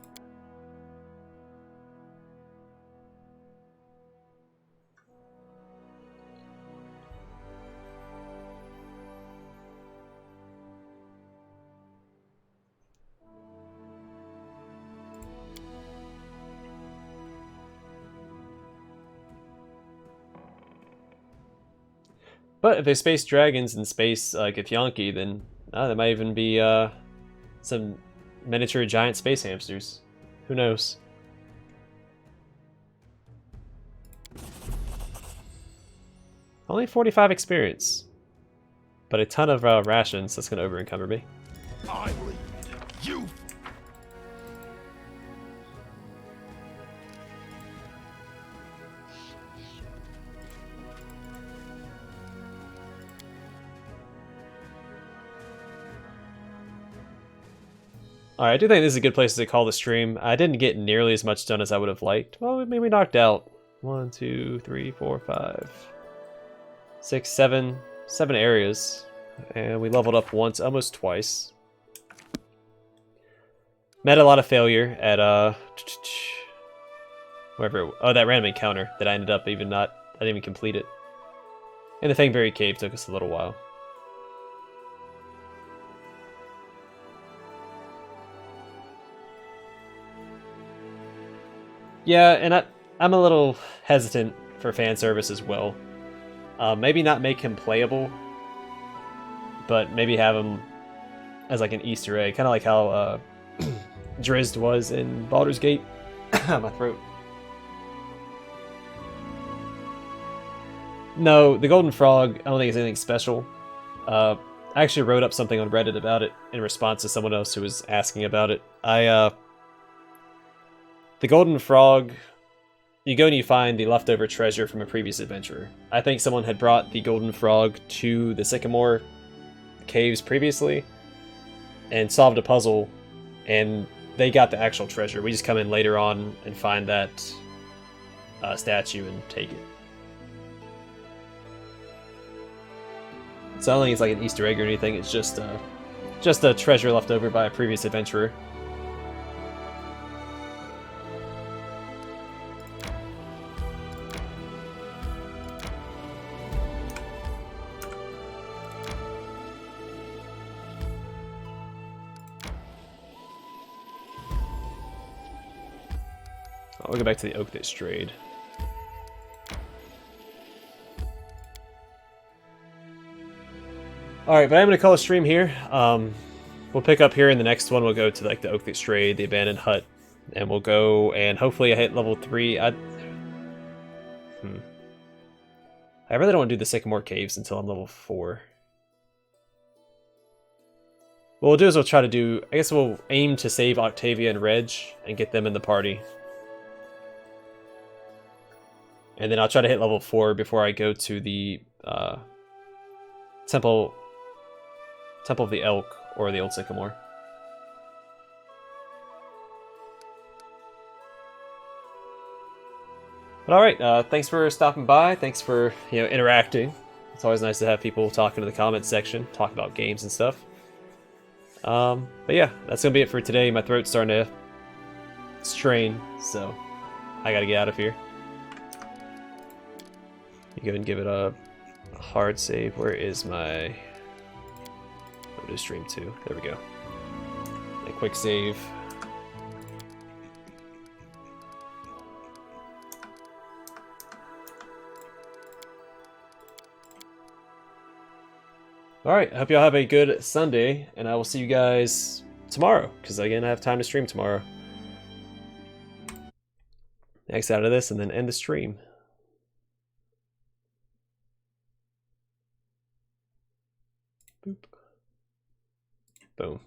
But if there's space dragons and space Githyanki, then there might even be some miniature giant space hamsters. Who knows? Only 45 experience, but a ton of rations. That's going to over-encumber me. I lead. You. Alright, I do think this is a good place to call the stream. I didn't get nearly as much done as I would have liked. Well, maybe we knocked out 1, 2, 3, 4, 5, 6, 7 areas. And we leveled up once, almost twice. Met a lot of failure at wherever. Oh, that random encounter that I ended up I didn't even complete it. And the Fingberry cave took us a little while. Yeah, and I'm a little hesitant for fan service as well. Maybe not make him playable, but maybe have him as like an Easter egg, kind of like how Drizzt was in Baldur's Gate. My throat. No, the Golden Frog, I don't think it's anything special. I actually wrote up something on Reddit about it in response to someone else who was asking about it. The Golden Frog, you go and you find the leftover treasure from a previous adventurer. I think someone had brought the Golden Frog to the Sycamore caves previously and solved a puzzle, and they got the actual treasure. We just come in later on and find that statue and take it. So I don't think it's like an Easter egg or anything, it's just a treasure left over by a previous adventurer. I'll go back to the oak that strayed. Alright, but I'm going to call a stream here. We'll pick up here in the next one. We'll go to like the oak that strayed, the abandoned hut, and we'll go and hopefully I hit level 3. I really don't want to do the Sycamore Caves until I'm level 4. What we'll do is we'll try to do... I guess we'll aim to save Octavia and Reg and get them in the party. And then I'll try to hit level 4 before I go to the Temple of the Elk or the Old Sycamore. But alright, thanks for stopping by. Thanks for, interacting. It's always nice to have people talking in the comments section, talk about games and stuff. But yeah, that's gonna be it for today. My throat's starting to strain, so I gotta get out of here. You go and give it a hard save. Where is my... I'll do stream 2. There we go. A quick save. Alright, I hope y'all have a good Sunday, and I will see you guys tomorrow, because again, I have time to stream tomorrow. X out of this, and then end the stream. Boop. Boom.